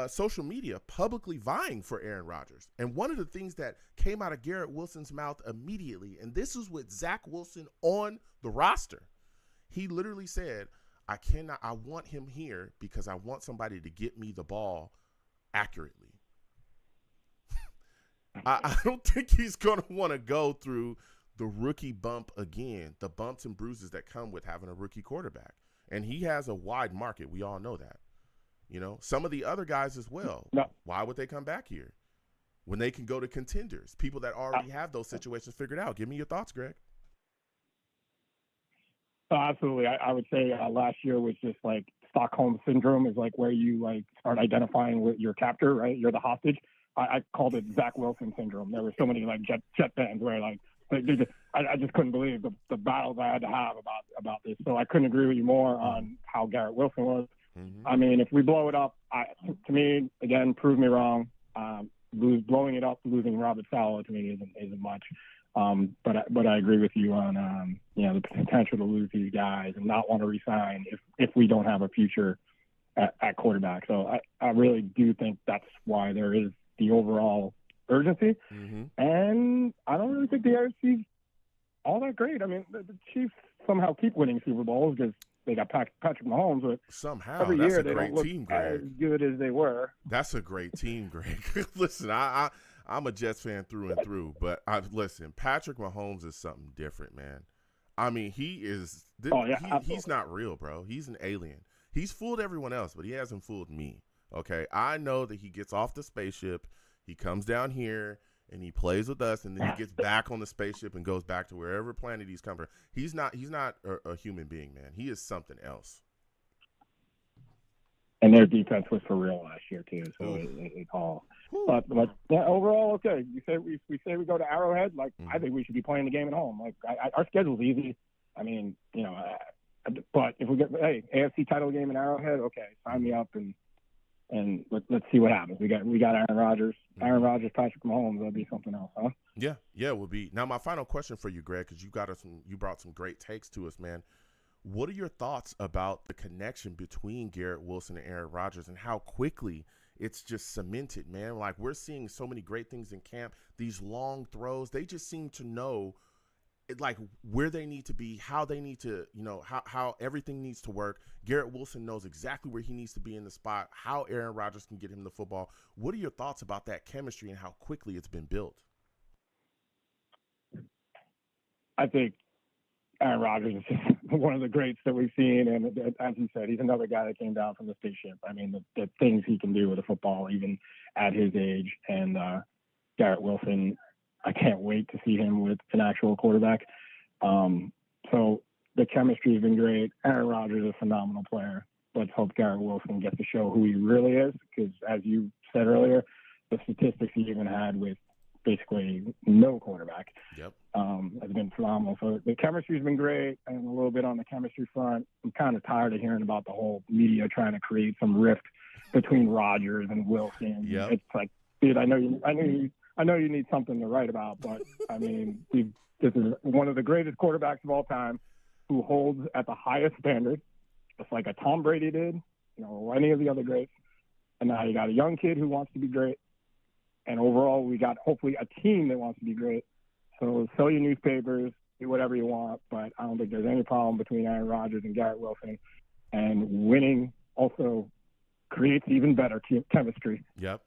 social media publicly vying for Aaron Rodgers. And one of the things that came out of Garrett Wilson's mouth immediately, and this was with Zach Wilson on the roster, he literally said, I want him here because I want somebody to get me the ball accurately. I don't think he's going to want to go through the rookie bump again, the bumps and bruises that come with having a rookie quarterback. And he has a wide market. We all know that. Some of the other guys as well. No. Why would they come back here when they can go to contenders, people that already have those situations figured out? Give me your thoughts, Greg. Absolutely. I would say last year was just like Stockholm syndrome is like where you like start identifying with your captor, right? You're the hostage. I called it Zach Wilson syndrome. There were so many like Jet fans where like I just couldn't believe the battles I had to have about this. So I couldn't agree with you more on how Garrett Wilson was. Mm-hmm. I mean, if we blow it up, to me, again, prove me wrong. Blowing it up, losing Robert Saleh to me isn't much. But I agree with you on the potential to lose these guys and not want to resign if we don't have a future at quarterback. So I really do think that's why there is the overall urgency. Mm-hmm. And I don't really think the AFC's all that great. I mean, the Chiefs somehow keep winning Super Bowls because they got Patrick Mahomes, but somehow every that's year a they great don't look team, Greg. as good as they were. That's a great team, Greg. Listen, I'm a Jets fan through and through, but listen, Patrick Mahomes is something different, man. I mean, he's not real, bro. He's an alien. He's fooled everyone else, but he hasn't fooled me. Okay, I know that he gets off the spaceship, he comes down here, and he plays with us, and then he gets back on the spaceship and goes back to wherever planet he's come from. He's not a human being, man. He is something else. And their defense was for real last year too, so it's all. But yeah, overall, okay. You say we go to Arrowhead. Like I think we should be playing the game at home. Like our schedule's easy. I mean, But if we get AFC title game in Arrowhead, okay, sign me up and let's see what happens. We got Aaron Rodgers, Patrick Mahomes. That'll be something else, huh? Yeah, it will be. Now, my final question for you, Greg, because you brought some great takes to us, man. What are your thoughts about the connection between Garrett Wilson and Aaron Rodgers and how quickly it's just cemented, man? Like, we're seeing so many great things in camp. These long throws, they just seem to know like where they need to be, how they need to, how everything needs to work. Garrett Wilson knows exactly where he needs to be in the spot, how Aaron Rodgers can get him the football. What are your thoughts about that chemistry and how quickly it's been built? I think Aaron Rodgers is one of the greats that we've seen. And as you said, he's another guy that came down from the spaceship. I mean, the things he can do with a football, even at his age. And Garrett Wilson, I can't wait to see him with an actual quarterback. So the chemistry has been great. Aaron Rodgers is a phenomenal player. Let's hope Garrett Wilson gets to show who he really is, because as you said earlier, the statistics he even had with basically no quarterback has been phenomenal. So the chemistry has been great, and a little bit on the chemistry front. I'm kind of tired of hearing about the whole media trying to create some rift between Rodgers and Wilson. Yep. It's like, dude, I know you need something to write about, but I mean, this is one of the greatest quarterbacks of all time who holds at the highest standard, just like a Tom Brady did, or any of the other greats. And now you got a young kid who wants to be great. And overall, we got hopefully a team that wants to be great. So sell your newspapers, do whatever you want, but I don't think there's any problem between Aaron Rodgers and Garrett Wilson. And winning also creates even better chemistry. Yep.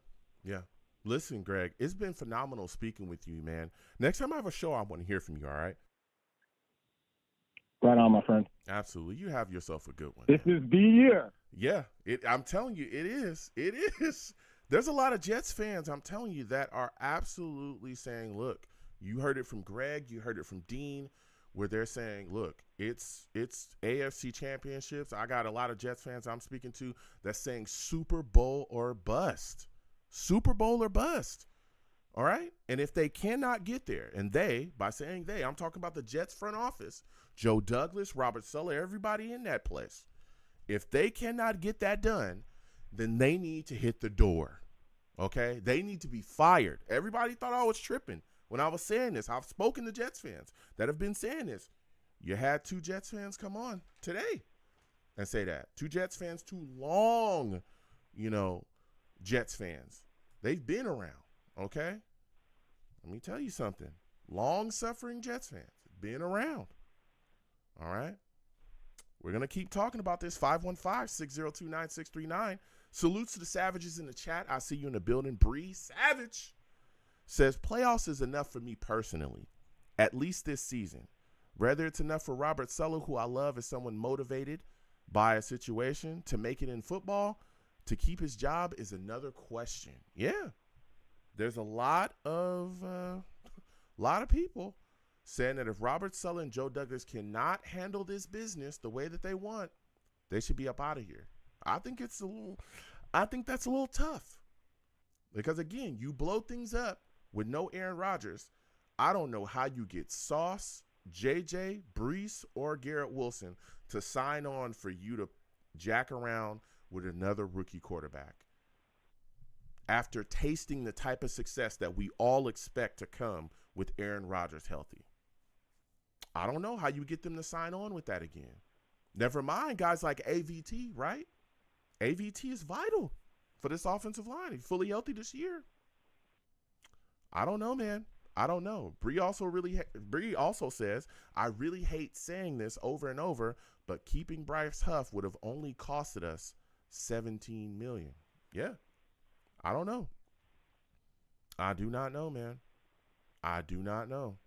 Yeah. Listen, Greg, it's been phenomenal speaking with you, man. Next time I have a show, I want to hear from you, all right? Right on, my friend. Absolutely. You have yourself a good one. This is the year. Yeah. I'm telling you, it is. It is. There's a lot of Jets fans, I'm telling you, that are absolutely saying, look, you heard it from Greg, you heard it from Dean, where they're saying, look, it's AFC championships. I got a lot of Jets fans I'm speaking to that's saying Super Bowl or bust. Super Bowl or bust. All right? And if they cannot get there, and by saying they, I'm talking about the Jets front office, Joe Douglas, Robert Saleh, everybody in that place. If they cannot get that done, then they need to hit the door. Okay? They need to be fired. Everybody thought I was tripping when I was saying this. I've spoken to Jets fans that have been saying this. You had two Jets fans come on today and say that. Two Jets fans, too long, Jets fans. They've been around, okay? Let me tell you something. Long-suffering Jets fans, been around, all right? We're going to keep talking about this. 515-602-9639. Salutes to the Savages in the chat. I see you in the building. Bree Savage says, playoffs is enough for me personally, at least this season. Whether it's enough for Robert Saleh, who I love as someone motivated by a situation, to make it in football, to keep his job is another question. Yeah. There's a lot of people saying that if Robert Saleh and Joe Douglas cannot handle this business the way that they want, they should be up out of here. I think that's a little tough. Because again, you blow things up with no Aaron Rodgers. I don't know how you get Sauce, JJ, Brees, or Garrett Wilson to sign on for you to jack around with another rookie quarterback after tasting the type of success that we all expect to come with Aaron Rodgers healthy. I don't know how you get them to sign on with that again. Never mind guys like AVT, right? AVT is vital for this offensive line. He's fully healthy this year. I don't know, man. I don't know. Bree also says, I really hate saying this over and over, but keeping Bryce Huff would have only costed us $17 million. Yeah. I don't know. I do not know, man. I do not know.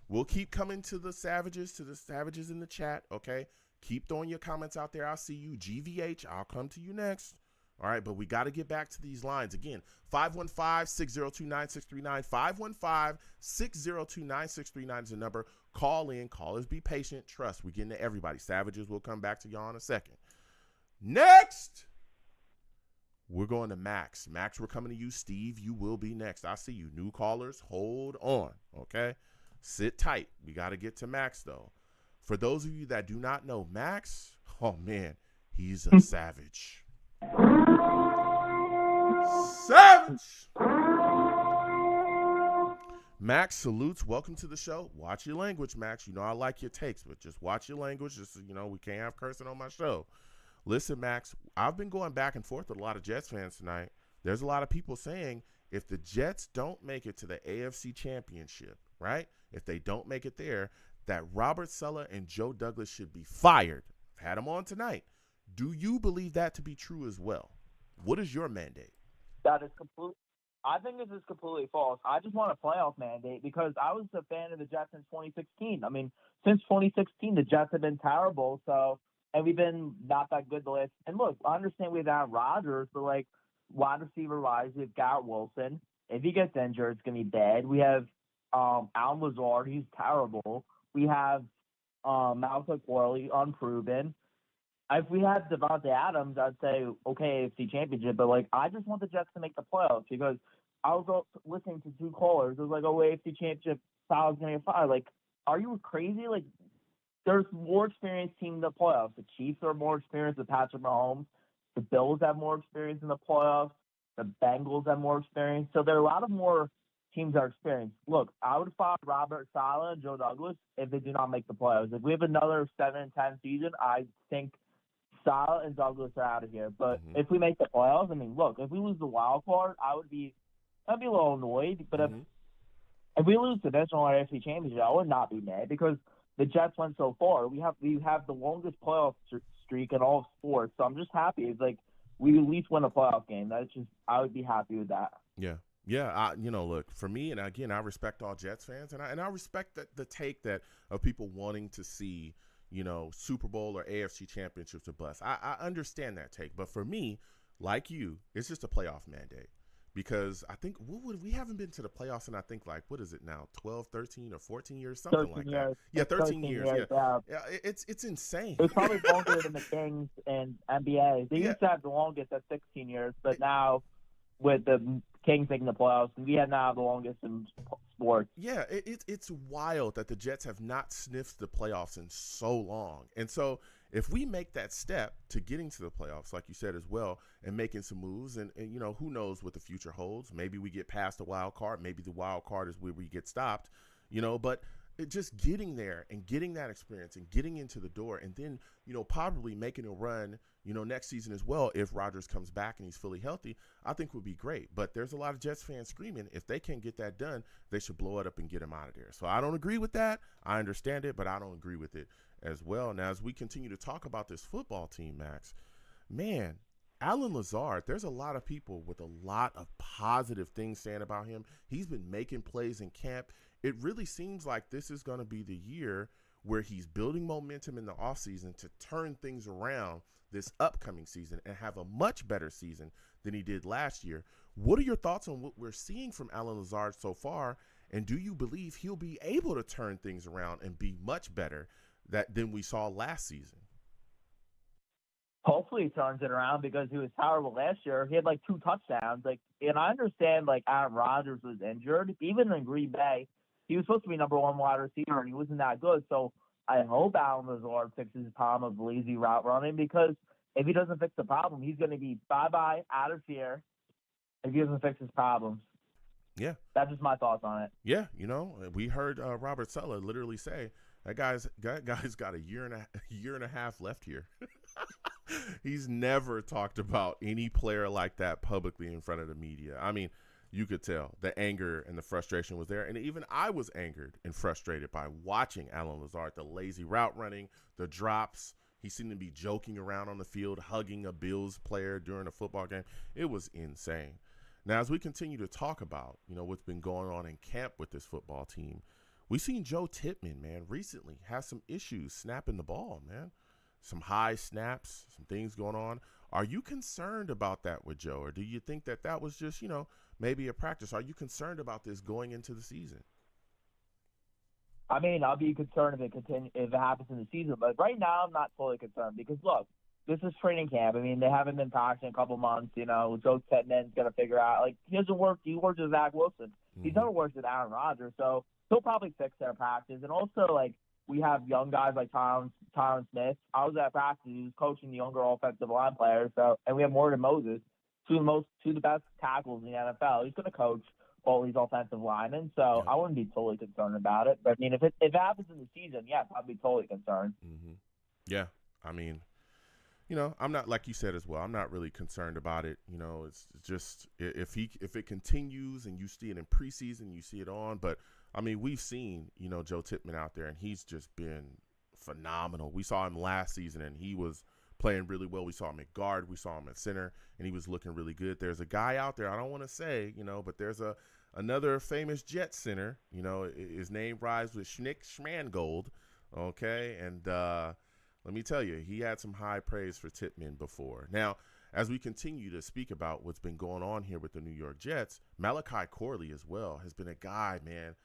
We'll keep coming to the Savages in the chat, okay? Keep throwing your comments out there. I'll see you. GVH, I'll come to you next. All right, but we got to get back to these lines. Again, 515-602-9639. 515-602-9639 is the number. Call in. Callers, be patient. Trust, we're getting to everybody. Savages, we'll come back to y'all in a second. Next, we're going to Max. Max, we're coming to you. Steve, you will be next. I see you. New callers, hold on, okay? Sit tight. We got to get to Max, though. For those of you that do not know Max, oh man, he's a savage. Savage! Max salutes. Welcome to the show. Watch your language, Max. You know I like your takes, but just watch your language. Just, we can't have cursing on my show. Listen, Max, I've been going back and forth with a lot of Jets fans tonight. There's a lot of people saying if the Jets don't make it to the AFC Championship, right, if they don't make it there, that Robert Saleh and Joe Douglas should be fired. I've had them on tonight. Do you believe that to be true as well? What is your mandate? That is complete. I think this is completely false. I just want a playoff mandate because I was a fan of the Jets in 2016. I mean, since 2016, the Jets have been terrible. And we've been not that good the last. And look, I understand we have Rodgers, but like wide receiver wise, we have Garrett Wilson. If he gets injured, it's gonna be bad. We have Alan Lazard, he's terrible. We have Malcolm Corley, unproven. If we had Devontae Adams, I'd say, okay, AFC Championship. But, like, I just want the Jets to make the playoffs because I was listening to two callers. It was like, oh, AFC Championship, Saleh's going to get fired. Like, are you crazy? Like, there's more experienced team in the playoffs. The Chiefs are more experienced with Patrick Mahomes. The Bills have more experience in the playoffs. The Bengals have more experience. So there are a lot of more teams that are experienced. Look, I would fire Robert Saleh and Joe Douglas if they do not make the playoffs. If we have another 7-10 season, I think Saleh and Douglas are out of here. But if we make the playoffs, I mean, look, if we lose the wild card, I'd be a little annoyed. But if we lose the divisional or AFC Championship, I would not be mad because the Jets went so far. We have the longest playoff streak in all of sports. So I'm just happy. It's like we at least win a playoff game. I would be happy with that. Yeah. Yeah, look, for me, and again, I respect all Jets fans, and I respect the take that of people wanting to see, Super Bowl or AFC championships or bust. I understand that take, but for me, like you, it's just a playoff mandate because I think we haven't been to the playoffs in I think like what is it now, 12, 13, or 14 years, something like that. Yeah, 13 years. Yeah, it's insane. It's probably longer than the Kings and NBA. They used to have the longest at 16 years, but now with the Kings making the playoffs, we have now the longest in sports. Yeah, it's wild that the Jets have not sniffed the playoffs in so long. And so if we make that step to getting to the playoffs, like you said as well, and making some moves, and who knows what the future holds. Maybe we get past the wild card. Maybe the wild card is where we get stopped, but just getting there and getting that experience and getting into the door and then, probably making a run, next season as well, if Rodgers comes back and he's fully healthy, I think would be great. But there's a lot of Jets fans screaming if they can't get that done, they should blow it up and get him out of there. So I don't agree with that. I understand it, but I don't agree with it as well. Now, as we continue to talk about this football team, Max, man, Allen Lazard, there's a lot of people with a lot of positive things saying about him. He's been making plays in camp. It really seems like this is going to be the year where he's building momentum in the offseason to turn things around this upcoming season and have a much better season than he did last year. What are your thoughts on what we're seeing from Allen Lazard so far, and do you believe he'll be able to turn things around and be much better than we saw last season? Hopefully he turns it around because he was terrible last year. He had like 2 touchdowns. And I understand Aaron Rodgers was injured. Even in Green Bay, he was supposed to be number 1 wide receiver, and he wasn't that good. So I hope Allen Lazard fixes his problem of lazy route running because if he doesn't fix the problem, he's going to be bye-bye, out of here if he doesn't fix his problems. Yeah. That's just my thoughts on it. Yeah, we heard Robert Saleh literally say, that guy's got a year and a half left here. He's never talked about any player like that publicly in front of the media. I mean, you could tell the anger and the frustration was there. And even I was angered and frustrated by watching Allen Lazard, the lazy route running, the drops. He seemed to be joking around on the field, hugging a Bills player during a football game. It was insane. Now, as we continue to talk about, what's been going on in camp with this football team, we've seen Joe Tippmann, man, recently have some issues snapping the ball, man. Some high snaps, some things going on. Are you concerned about that with Joe, or do you think that was just, maybe a practice? Are you concerned about this going into the season? I mean, I'll be concerned if it happens in the season, but right now I'm not fully concerned because look, this is training camp. I mean, they haven't been practicing a couple months. Joe Tippmann's got to figure out he doesn't work. He works with Zach Wilson. He's never worked with Aaron Rodgers, so he'll probably fix their practice. And also we have young guys like Tyron Smith. I was at practice. He was coaching the younger offensive line players. So, and we have Morgan Moses, two of the best tackles in the NFL. He's going to coach all these offensive linemen. So I wouldn't be totally concerned about it. But I mean, if it happens in the season, yes, I'd be totally concerned. Mm-hmm. Yeah, I mean, I'm not, like you said as well, I'm not really concerned about it. It's just if it continues and you see it in preseason, you see it on. But I mean, we've seen, Joe Tippmann out there, and he's just been phenomenal. We saw him last season, and he was playing really well. We saw him at guard. We saw him at center, and he was looking really good. There's a guy out there, I don't want to say, but there's another famous Jet center. His name rhymes with Schnick Schmangold, okay? And let me tell you, he had some high praise for Tippmann before. Now, as we continue to speak about what's been going on here with the New York Jets, Malachi Corley as well has been a guy, man,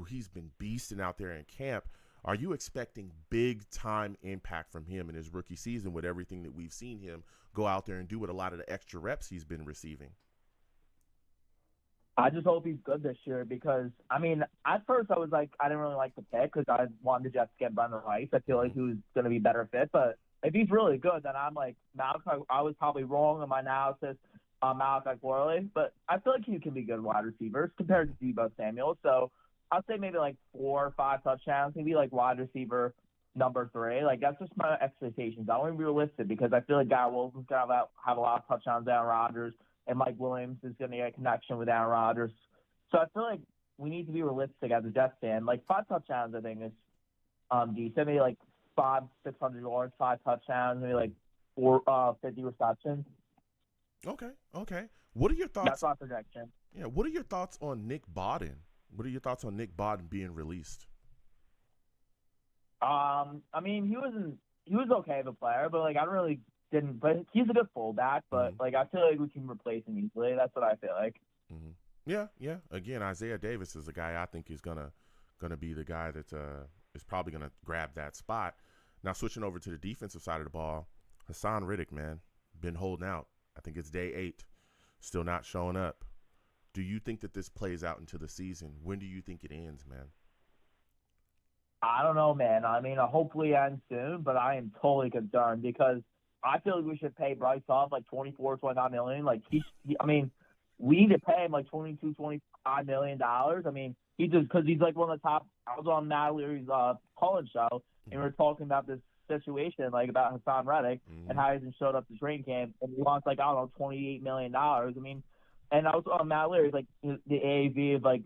he's been beasting out there in camp. Are you expecting big-time impact from him in his rookie season with everything that we've seen him go out there and do with a lot of the extra reps he's been receiving? I just hope he's good this year because, I mean, at first I was like, I didn't really like the pick because I wanted the Jets to get Brendan Rice. I feel like he was going to be a better fit. But if he's really good, then I'm like, Malachi, I was probably wrong in my analysis on Malachi Corley. But I feel like he can be good wide receivers compared to Deebo Samuel. So I'll say maybe like 4 or 5 touchdowns, maybe like wide receiver number 3. Like, that's just my expectations. I want to be realistic because I feel like Guy Wilson's going to have a lot of touchdowns, Aaron Rodgers, and Mike Williams is going to get a connection with Aaron Rodgers. So I feel like we need to be realistic as a Jets fan. Like, 5 touchdowns, I think, is decent. Maybe like 600 yards, 5 touchdowns, maybe like 50 receptions. Okay. What are your thoughts? That's my projection. Yeah. What are your thoughts on Nick Bodden? What are your thoughts on Nick Bodden being released? I mean, he was okay of a player, but like I really didn't. But he's a good fullback. But like I feel like we can replace him easily. That's what I feel like. Mm-hmm. Yeah. Again, Isaiah Davis is a guy I think is gonna be the guy that is probably gonna grab that spot. Now switching over to the defensive side of the ball, Haason Reddick, man, been holding out. I think it's day 8, still not showing up. Do you think that this plays out into the season? When do you think it ends, man? I don't know, man. I mean, hopefully it ends soon, but I am totally concerned because I feel like we should pay Bryce off like $24-25 million. Like I mean, we need to pay him like $22-25 million. I mean, because he's like one of the top. I was on Matt Leary's college show, and we were talking about this situation, like about Haason Reddick and how he hasn't showed up to training camp, and he wants like I don't know $28 million. I mean. And I was on Matt Leary, like the AAV of like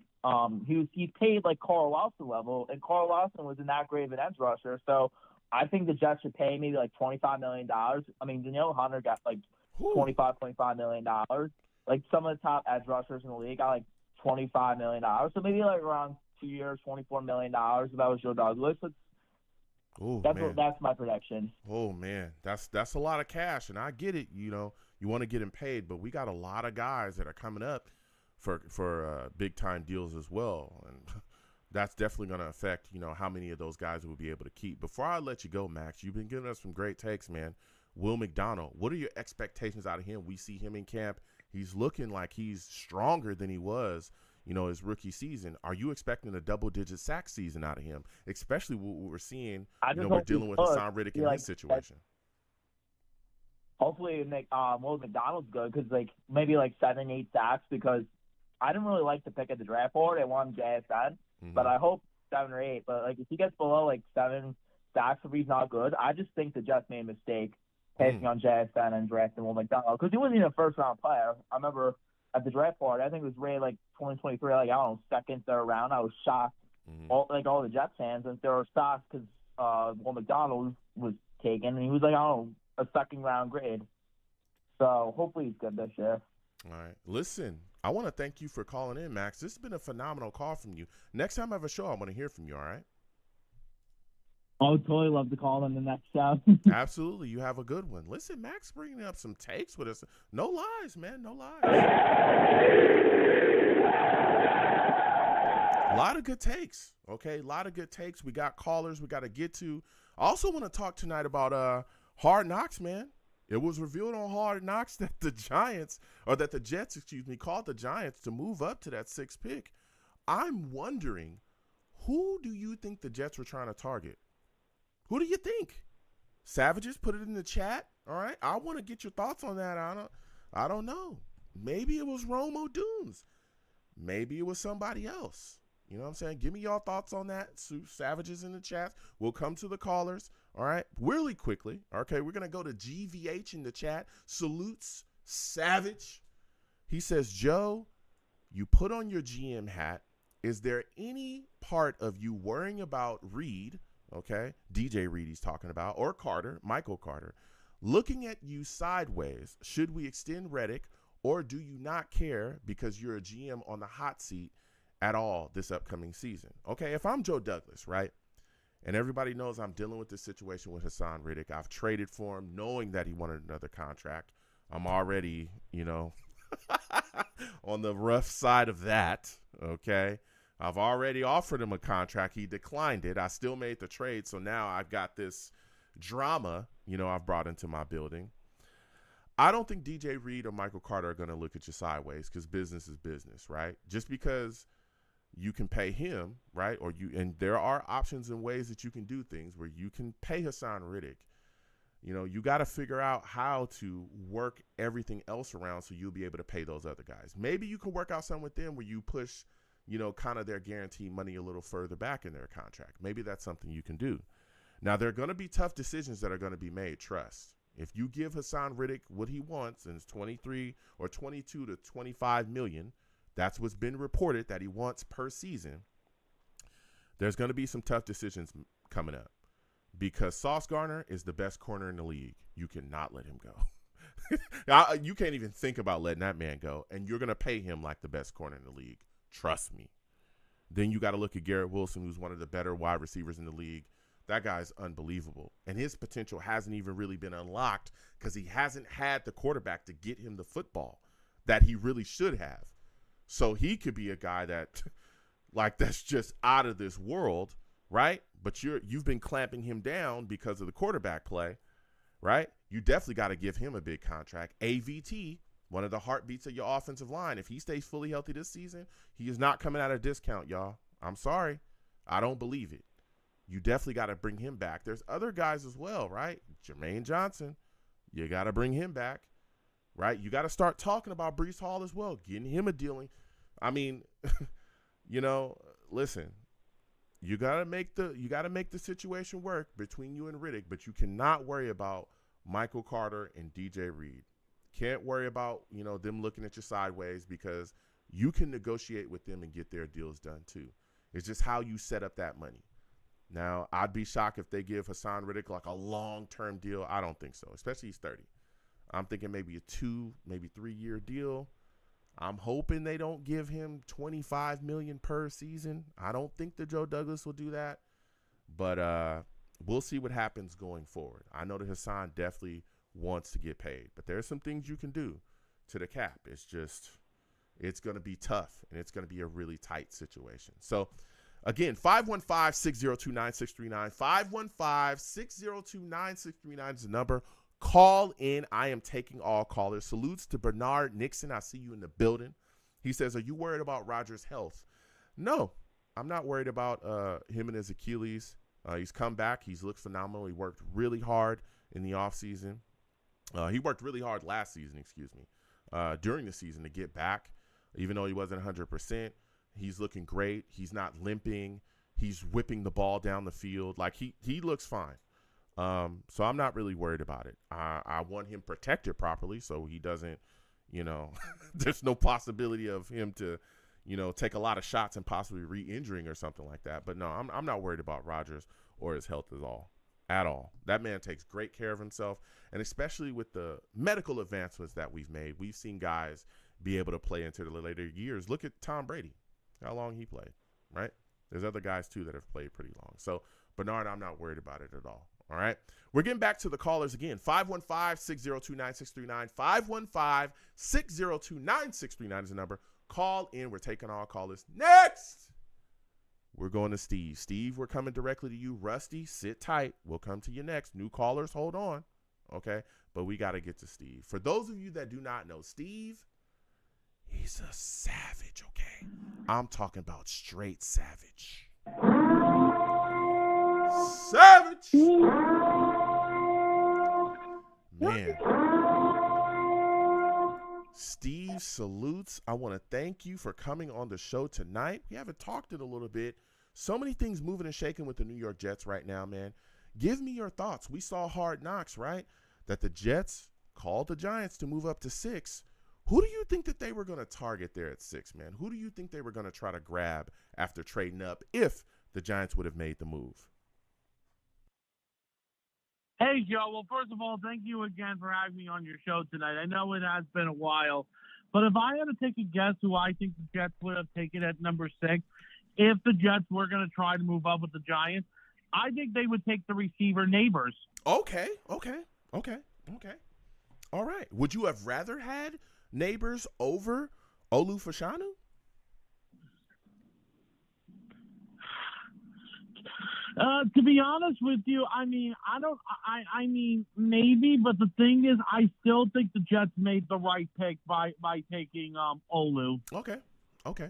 he paid like Carl Lawson level, and Carl Lawson was not great of an edge rusher. So I think the Jets should pay maybe like $25 million. I mean, Danielle Hunter got like $25 million. Like some of the top edge rushers in the league got like $25 million. So maybe like around 2 years, $24 million. If that was Joe Douglas, that's my prediction. Oh man, that's a lot of cash, and I get it. You want to get him paid, but we got a lot of guys that are coming up for big time deals as well, and that's definitely going to affect how many of those guys we'll be able to keep. Before I let you go, Max, you've been giving us some great takes, man. Will McDonald, what are your expectations out of him? We see him in camp. He's looking like he's stronger than he was, his rookie season. Are you expecting a double-digit sack season out of him, especially what we're seeing? We're dealing with Haason Reddick in his situation. Hopefully, Will McDonald's good because maybe 7-8 sacks because I didn't really like the pick at the draft board. I wanted JSN, but I hope 7 or 8. But if he gets below 7 sacks, if he's not good, I just think the Jets made a mistake passing on JSN and drafting Will McDonald because he wasn't even a first-round player. I remember at the draft board, I think it was rated 2023, I don't know, second, third round. I was shocked. All the Jets fans, and they were shocked because Will McDonald was taken, and he was I don't know, a second-round grade. So hopefully he's good this year. All right. Listen, I want to thank you for calling in, Max. This has been a phenomenal call from you. Next time I have a show, I want to hear from you, all right? I would totally love to call on the next show. Absolutely. You have a good one. Listen, Max bringing up some takes with us. No lies, man. No lies. A lot of good takes, okay? A lot of good takes. We got callers we got to get to. I also want to talk tonight about Hard Knocks, man. It was revealed on Hard Knocks that the Jets, called the Giants to move up to that 6th pick. I'm wondering Who do you think the Jets were trying to target? Who do you think? Savages, put it in the chat. All right. I want to get your thoughts on that. I don't know. Maybe it was Rome O'Dunes. Maybe it was somebody else. You know what I'm saying? Give me y'all thoughts on that. Savages in the chat. We'll come to the callers. All right. Really quickly. Okay. We're going to go to GVH in the chat. Salutes Savage. He says, Joe, you put on your GM hat. Is there any part of you worrying about Reed, okay, DJ Reed he's talking about, or Carter, Michael Carter, looking at you sideways? Should we extend Reddick, or do you not care because you're a GM on the hot seat at all this upcoming season? Okay, if I'm Joe Douglas, right, and everybody knows I'm dealing with this situation with Haason Reddick, I've traded for him knowing that he wanted another contract. I'm already, on the rough side of that, okay? I've already offered him a contract. He declined it. I still made the trade, so now I've got this drama, I've brought into my building. I don't think DJ Reed or Michael Carter are going to look at you sideways because business is business, right? Just because you can pay him, right, and there are options and ways that you can do things where you can pay Haason Reddick. You got to figure out how to work everything else around so you'll be able to pay those other guys. Maybe you can work out something with them where you push kind of their guaranteed money a little further back in their contract. Maybe that's something you can do. Now, there are going to be tough decisions that are going to be made, trust. If you give Haason Reddick what he wants, and it's 23 or 22 to 25 million, that's what's been reported that he wants per season, there's going to be some tough decisions coming up because Sauce Gardner is the best corner in the league. You cannot let him go. You can't even think about letting that man go, and you're going to pay him like the best corner in the league. Trust me. Then you got to look at Garrett Wilson, who's one of the better wide receivers in the league. That guy's unbelievable. And his potential hasn't even really been unlocked because he hasn't had the quarterback to get him the football that he really should have. So he could be a guy that, that's just out of this world, right? But you've been clamping him down because of the quarterback play, right? You definitely got to give him a big contract. AVT, one of the heartbeats of your offensive line. If he stays fully healthy this season, he is not coming at a discount, y'all. I'm sorry. I don't believe it. You definitely got to bring him back. There's other guys as well, right? Jermaine Johnson, you got to bring him back, right? You got to start talking about Breece Hall as well, getting him a dealing. I mean, listen, you got to make the situation work between you and Reddick, but you cannot worry about Michael Carter and DJ Reed. Can't worry about, them looking at you sideways because you can negotiate with them and get their deals done too. It's just how you set up that money. Now, I'd be shocked if they give Haason Reddick like a long-term deal. I don't think so, especially he's 30. I'm thinking maybe a 2, maybe 3-year deal. I'm hoping they don't give him $25 million per season. I don't think that Joe Douglas will do that, but we'll see what happens going forward. I know that Haason definitely wants to get paid, but there's some things you can do to the cap. It's going to be tough, and it's going to be a really tight situation. So, again, 515-602-9639. 515-602-9639 is the number. Call in. I am taking all callers. Salutes to Bernard Nixon. I see you in the building. He says, are you worried about Rodgers' health? No, I'm not worried about him and his Achilles. He's come back. He's looked phenomenal. He worked really hard in the offseason. He worked really hard last season, during the season to get back, even though he wasn't 100%. He's looking great. He's not limping. He's whipping the ball down the field. He looks fine. So I'm not really worried about it. I want him protected properly so he doesn't, there's no possibility of him to, take a lot of shots and possibly re-injuring or something like that. But no, I'm not worried about Rodgers or his health at all. That man takes great care of himself. And especially with the medical advancements that we've made, we've seen guys be able to play into the later years. Look at Tom Brady, how long he played, right? There's other guys, too, that have played pretty long. So, Bernard, I'm not worried about it at all. All right. We're getting back to the callers again. 515-602-9639. 515-602-9639 is the number. Call in. We're taking all callers. Next, we're going to Steve. Steve, we're coming directly to you. Rusty, sit tight. We'll come to you next. New callers, hold on. Okay. But we got to get to Steve. For those of you that do not know, Steve, he's a savage, okay? I'm talking about straight savage. Savage. Man. Steve salutes. I want to thank you for coming on the show tonight. We haven't talked it a little bit. So many things moving and shaking with the New York Jets right now, man. Give me your thoughts. We saw Hard Knocks, right? That the Jets called the Giants to move up to 6. Who do you think that they were going to target there at 6, man? Who do you think they were going to try to grab after trading up if the Giants would have made the move? Hey, Joe. Well, first of all, thank you again for having me on your show tonight. I know it has been a while, but if I had to take a guess who I think the Jets would have taken at number 6, if the Jets were going to try to move up with the Giants, I think they would take the receiver Neighbors. Okay. All right. Would you have rather had Neighbors over Olu Fashanu? To be honest with you, I mean, maybe, but the thing is, I still think the Jets made the right pick by taking Olu. Okay.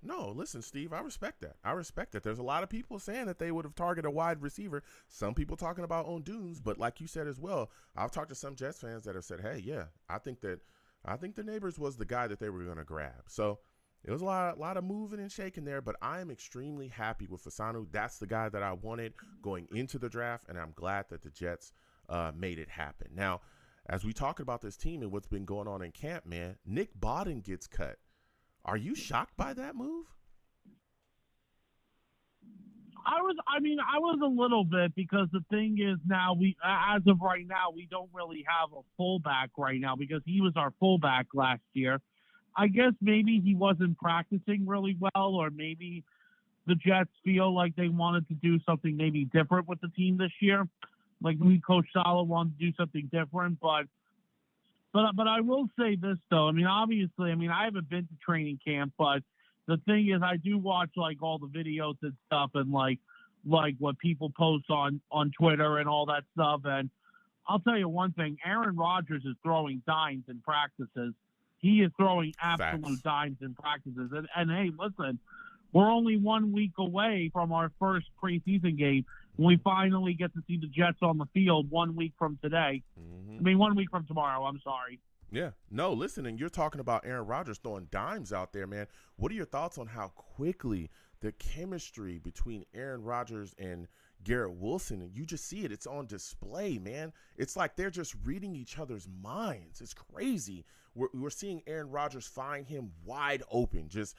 No, listen, Steve, I respect that. There's a lot of people saying that they would have targeted a wide receiver. Some people talking about Ondunes, but like you said as well, I've talked to some Jets fans that have said, hey, yeah, I think the Neighbors was the guy that they were going to grab. So it was a lot of moving and shaking there, but I am extremely happy with Fasanu. That's the guy that I wanted going into the draft, and I'm glad that the Jets made it happen. Now, as we talk about this team and what's been going on in camp, man, Nick Bodden gets cut. Are you shocked by that move? I was a little bit, because the thing is now as of right now, we don't really have a fullback right now because he was our fullback last year. I guess maybe he wasn't practicing really well, or maybe the Jets feel like they wanted to do something maybe different with the team this year. Like Coach Sala wanted to do something different, but I will say this though. I mean, obviously, I haven't been to training camp, but the thing is, I do watch like all the videos and stuff, and like what people post on Twitter and all that stuff. And I'll tell you one thing: Aaron Rodgers is throwing dimes in practices. He is throwing absolute dimes in practices. And hey, listen, we're only 1 week away from our first preseason game when we finally get to see the Jets on the field 1 week from today. Mm-hmm. 1 week from tomorrow, I'm sorry. Yeah. No, listen, and you're talking about Aaron Rodgers throwing dimes out there, man. What are your thoughts on how quickly the chemistry between Aaron Rodgers and Garrett Wilson, and you just see it, it's on display, man. It's like they're just reading each other's minds. It's crazy. We're seeing Aaron Rodgers find him wide open, just,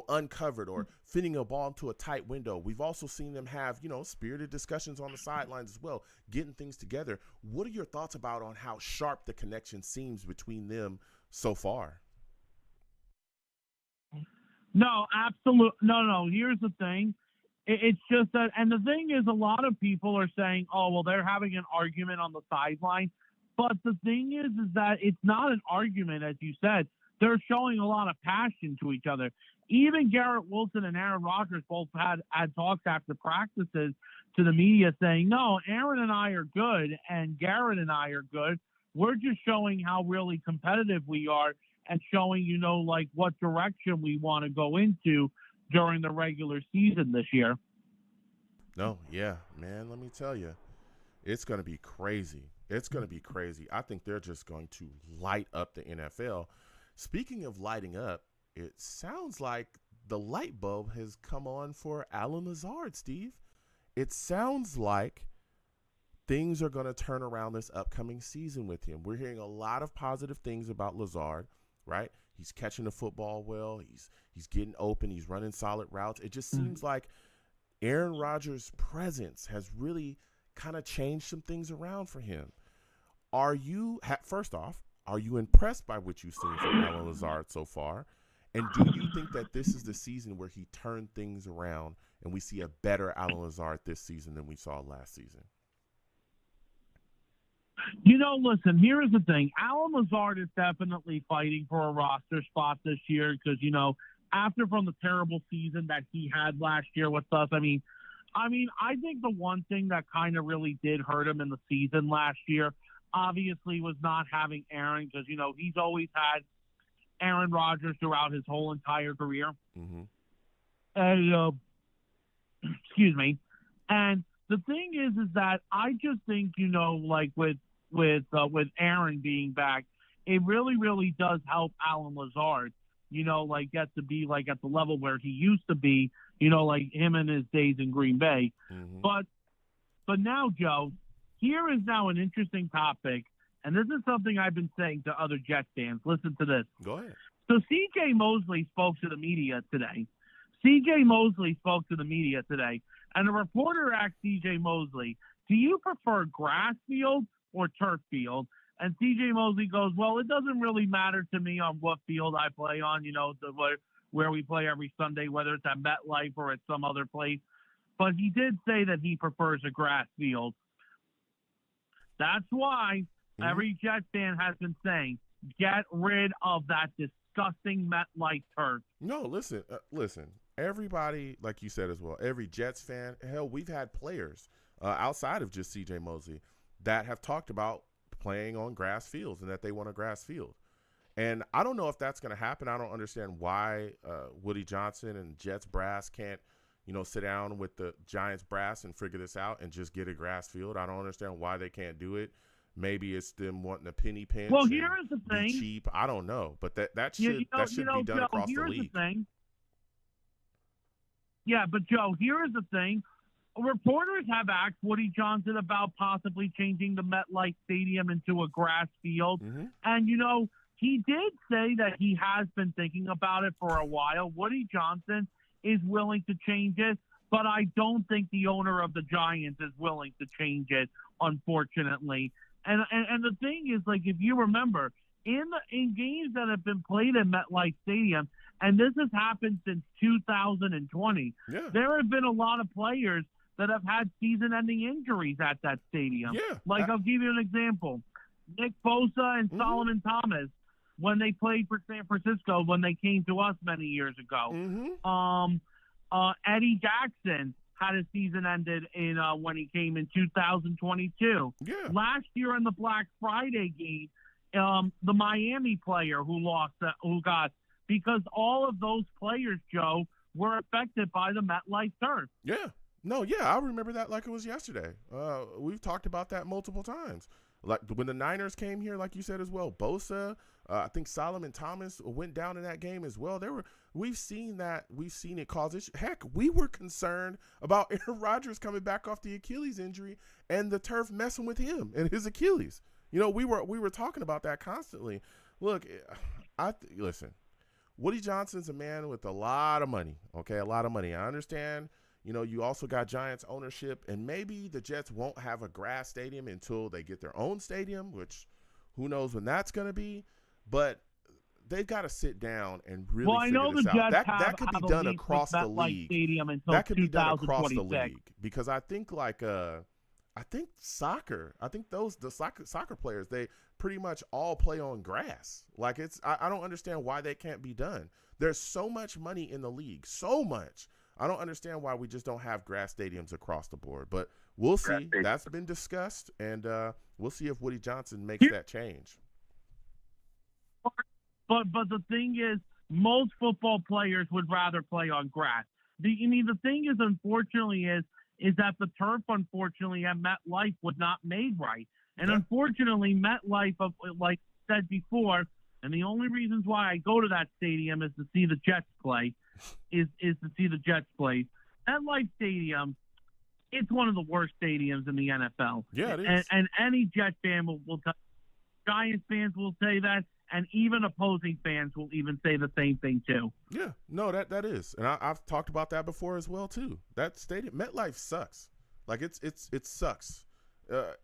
uncovered, or fitting a ball into a tight window. We've also seen them have, spirited discussions on the sidelines as well, getting things together. What are your thoughts about on how sharp the connection seems between them so far? No, absolutely. No. Here's the thing. It's just that, and the thing is, a lot of people are saying, oh, well, they're having an argument on the sideline. But the thing is that it's not an argument, as you said. They're showing a lot of passion to each other. Even Garrett Wilson and Aaron Rodgers both had talks after practices to the media saying, no, Aaron and I are good, and Garrett and I are good. We're just showing how really competitive we are, and showing, what direction we want to go into during the regular season this year. No, yeah, man, let me tell you, it's going to be crazy. It's going to be crazy. I think they're just going to light up the NFL. Speaking of lighting up, it sounds like the light bulb has come on for Allen Lazard, Steve. It sounds like things are going to turn around this upcoming season with him. We're hearing a lot of positive things about Lazard, right? He's catching the football well. He's getting open. He's running solid routes. It just seems like Aaron Rodgers' presence has really kind of changed some things around for him. First off, are you impressed by what you've seen from Allen Lazard so far? And do you think that this is the season where he turned things around and we see a better Allen Lazard this season than we saw last season? Listen, here's the thing. Allen Lazard is definitely fighting for a roster spot this year because, after from the terrible season that he had last year with us, I think the one thing that kind of really did hurt him in the season last year, obviously, was not having Aaron because, he's always had Aaron Rodgers throughout his whole entire career. Mm-hmm. And excuse me. And the thing is that I just think, like with Aaron being back, it really, really does help Alan Lazard, like get to be like at the level where he used to be, like him in his days in Green Bay. Mm-hmm. But now, Joe, here is now an interesting topic, and this is something I've been saying to other Jets fans. Listen to this. Go ahead. So C.J. Mosley spoke to the media today. And a reporter asked C.J. Mosley, do you prefer grass field or turf field? And C.J. Mosley goes, well, it doesn't really matter to me on what field I play on, where we play every Sunday, whether it's at MetLife or at some other place. But he did say that he prefers a grass field. That's why every Jets fan has been saying, get rid of that disgusting MetLife turf. No, listen. Everybody, like you said as well, every Jets fan, hell, we've had players outside of just C.J. Mosley that have talked about playing on grass fields and that they want a grass field. And I don't know if that's going to happen. I don't understand why Woody Johnson and Jets brass can't, sit down with the Giants brass and figure this out and just get a grass field. I don't understand why they can't do it. Maybe it's them wanting a penny pinch. Well, here's the thing. Be cheap. I don't know, but that should be done Joe, across the here's league. The thing. Yeah, but Joe, here's the thing. Reporters have asked Woody Johnson about possibly changing the MetLife Stadium into a grass field. Mm-hmm. And, he did say that he has been thinking about it for a while. Woody Johnson is willing to change it, but I don't think the owner of the Giants is willing to change it, unfortunately. And the thing is, like, if you remember, in games that have been played in MetLife Stadium, and this has happened since 2020, there have been a lot of players that have had season-ending injuries at that stadium. Yeah. Like, I'll give you an example. Nick Bosa and Solomon Thomas, when they played for San Francisco, when they came to us many years ago. Eddie Jackson had his season ended in when he came in 2022. Yeah. Last year in the Black Friday game, the Miami player who got because all of those players, Joe, were affected by the MetLife turf. Yeah. No, yeah, I remember that like it was yesterday. We've talked about that multiple times. Like when the Niners came here, like you said as well, Bosa, I think Solomon Thomas went down in that game as well. We've seen that. We've seen it cause issue. Heck, we were concerned about Aaron Rodgers coming back off the Achilles injury and the turf messing with him and his Achilles. We were talking about that constantly. Look, listen. Woody Johnson's a man with a lot of money. Okay, a lot of money. I understand. You also got Giants ownership, and maybe the Jets won't have a grass stadium until they get their own stadium, which who knows when that's going to be. But they've got to sit down and really figure this out. That could be done across the league. That could be done across the league because I think soccer. I think the soccer players, they pretty much all play on grass. Like I don't understand why they can't be done. There's so much money in the league, so much. I don't understand why we just don't have grass stadiums across the board. But we'll see. That's been discussed, and we'll see if Woody Johnson makes that change. But the thing is, most football players would rather play on grass. The thing is, unfortunately, is that the turf, unfortunately, at MetLife was not made right. And unfortunately, MetLife, like I said before, and the only reasons why I go to that stadium is to see the Jets play, is to see the Jets play. MetLife Stadium, it's one of the worst stadiums in the NFL. Yeah, it is. And any Jet fan will tell Giants fans will say that, and even opposing fans will even say the same thing too. Yeah, no, that is, and I've talked about that before as well too. That stadium, MetLife sucks. Like it sucks.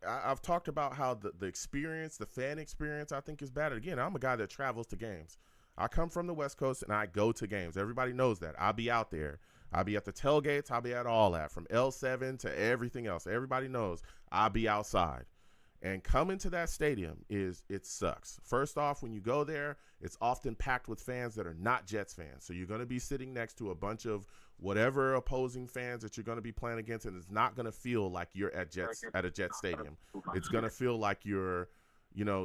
I've talked about how the experience, the fan experience, I think is bad. Again, I'm a guy that travels to games. I come from the West Coast and I go to games. Everybody knows that. I'll be out there. I'll be at the tailgates. I'll be at all that, from L7 to everything else. Everybody knows I'll be outside. And coming to that stadium it sucks. First off, when you go there, it's often packed with fans that are not Jets fans. So you're going to be sitting next to a bunch of whatever opposing fans that you're going to be playing against, and it's not going to feel like you're at a Jets stadium. It's going to feel like you're,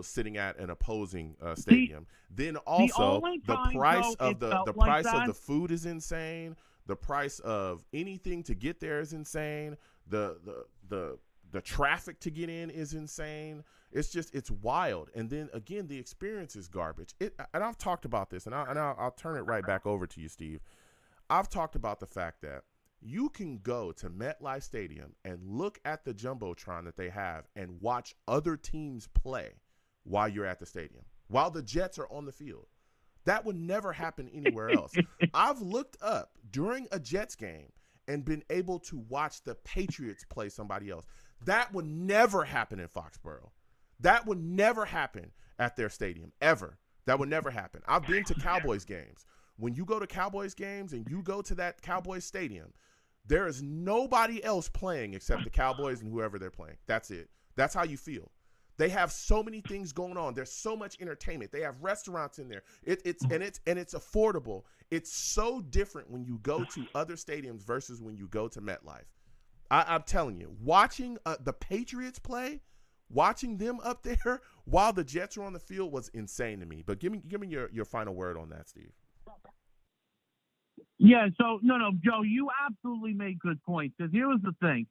sitting at an opposing stadium. Then also the price of the food is insane. The price of anything to get there is insane. The traffic to get in is insane. It's wild. And then again, the experience is garbage. And I've talked about this, and I'll turn it right back over to you, Steve. I've talked about the fact that you can go to MetLife Stadium and look at the Jumbotron that they have and watch other teams play while you're at the stadium, while the Jets are on the field. That would never happen anywhere else. I've looked up during a Jets game and been able to watch the Patriots play somebody else. That would never happen in Foxborough. That would never happen at their stadium, ever. That would never happen. I've been to Cowboys games. When you go to Cowboys games and you go to that Cowboys stadium, there is nobody else playing except the Cowboys and whoever they're playing. That's it. That's how you feel. They have so many things going on. There's so much entertainment. They have restaurants in there. It's affordable. It's so different when you go to other stadiums versus when you go to MetLife. I'm telling you, watching the Patriots play, watching them up there while the Jets are on the field was insane to me. But give me your final word on that, Steve. Yeah, so, no, Joe, you absolutely made good points. Because here was the thing.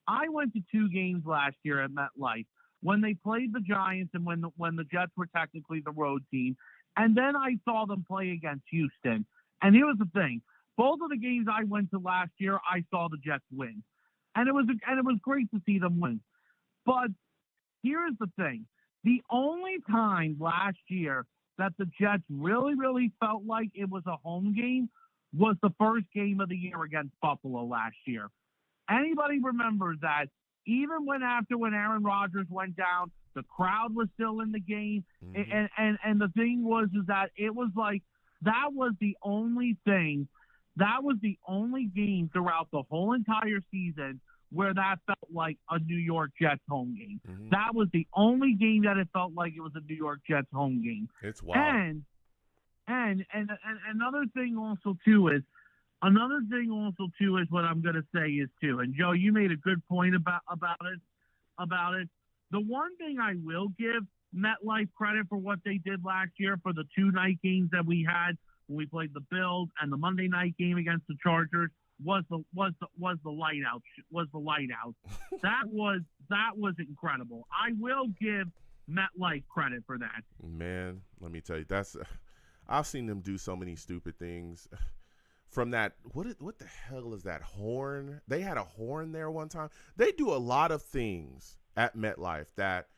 I went to 2 games last year at MetLife when they played the Giants and when the Jets were technically the road team. And then I saw them play against Houston. And here was the thing. Both of the games I went to last year, I saw the Jets win. And it was great to see them win. But here's the thing. The only time last year that the Jets really, really felt like it was a home game was the first game of the year against Buffalo last year. Anybody remembers that? Even when Aaron Rodgers went down, the crowd was still in the game. Mm-hmm. And the thing was is that it was like that was the only thing. That was the only game throughout the whole entire season where that felt like a New York Jets home game. Mm-hmm. That was the only game that it felt like it was a New York Jets home game. It's wild. And another thing also too is what I'm going to say is too. And Joe, you made a good point about it. The one thing I will give MetLife credit for what they did last year for the 2 night games that we had when we played the Bills and the Monday night game against the Chargers was the light out. That was incredible. I will give MetLife credit for that. Man, let me tell you, I've seen them do so many stupid things. From that, what the hell is that horn? They had a horn there one time. They do a lot of things at MetLife that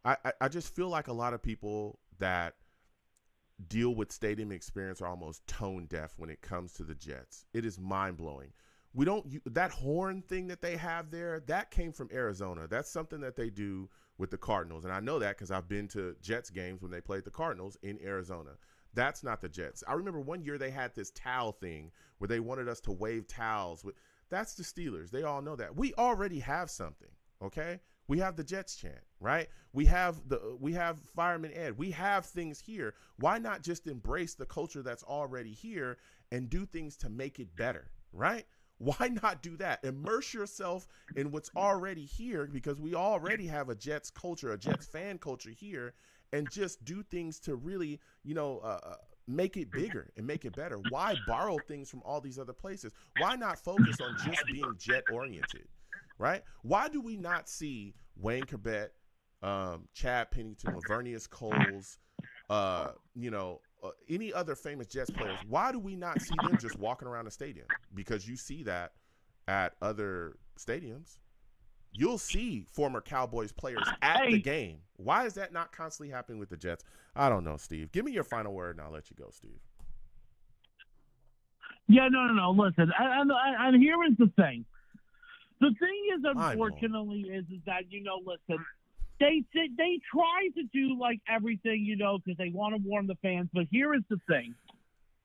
I just feel like a lot of people that deal with stadium experience are almost tone deaf when it comes to the Jets. It is mind blowing. That horn thing that they have there, that came from Arizona. That's something that they do with the Cardinals. And I know that because I've been to Jets games when they played the Cardinals in Arizona. That's not the Jets. I remember one year they had this towel thing where they wanted us to wave towels. That's the Steelers. They all know that. We already have something, okay? We have the Jets chant, right? We have Fireman Ed. We have things here. Why not just embrace the culture that's already here and do things to make it better, right? Why not do that? Immerse yourself in what's already here because we already have a Jets culture, a Jets fan culture here, and just do things to really, make it bigger and make it better. Why borrow things from all these other places? Why not focus on just being Jet-oriented, right? Why do we not see Wayne Corbett, Chad Pennington, Lavernius Coles, any other famous Jets players? Why do we not see them just walking around the stadium? Because you see that at other stadiums. You'll see former Cowboys players at the game. Why is that not constantly happening with the Jets? I don't know, Steve. Give me your final word, and I'll let you go, Steve. Yeah, no. Listen, and here is the thing. The thing is, unfortunately, is that, listen, they try to do, like, everything, because they want to warn the fans. But here is the thing.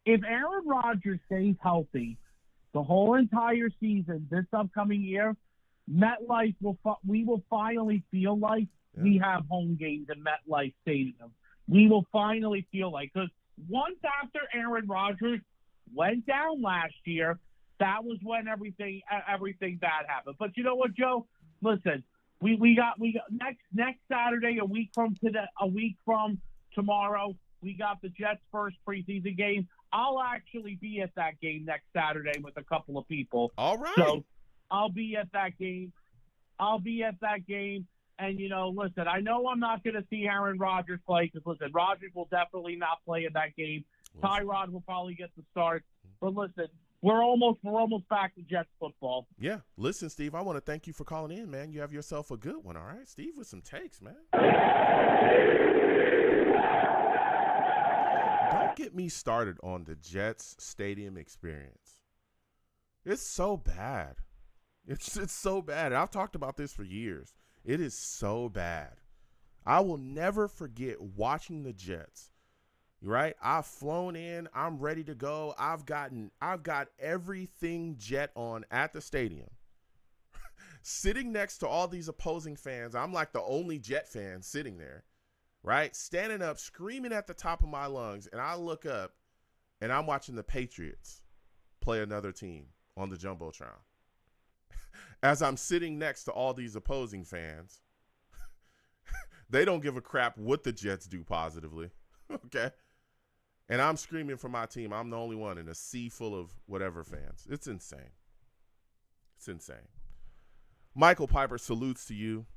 If Aaron Rodgers stays healthy the whole entire season this upcoming year, MetLife we will finally feel like we have home games in MetLife Stadium. We will finally feel like, because once after Aaron Rodgers went down last year, that was when everything bad happened. But you know what, Joe? Listen, we got next Saturday, a week from tomorrow, We got the Jets' first preseason game. I'll actually be at that game next Saturday with a couple of people. All right. So I'll be at that game. And, listen, I know I'm not going to see Aaron Rodgers play because, listen, Rodgers will definitely not play in that game. Tyrod will probably get the start. But, listen, we're almost back to Jets football. Yeah. Listen, Steve, I want to thank you for calling in, man. You have yourself a good one, all right? Steve with some takes, man. Don't get me started on the Jets stadium experience. It's so bad. It's so bad. I've talked about this for years. It is so bad. I will never forget watching the Jets. Right? I've flown in. I'm ready to go. I've got everything Jet on at the stadium. Sitting next to all these opposing fans. I'm like the only Jet fan sitting there. Right? Standing up, screaming at the top of my lungs. And I look up and I'm watching the Patriots play another team on the Jumbotron. As I'm sitting next to all these opposing fans, they don't give a crap what the Jets do positively, okay? And I'm screaming for my team. I'm the only one in a sea full of whatever fans. It's insane. It's insane. Michael Piper salutes to you.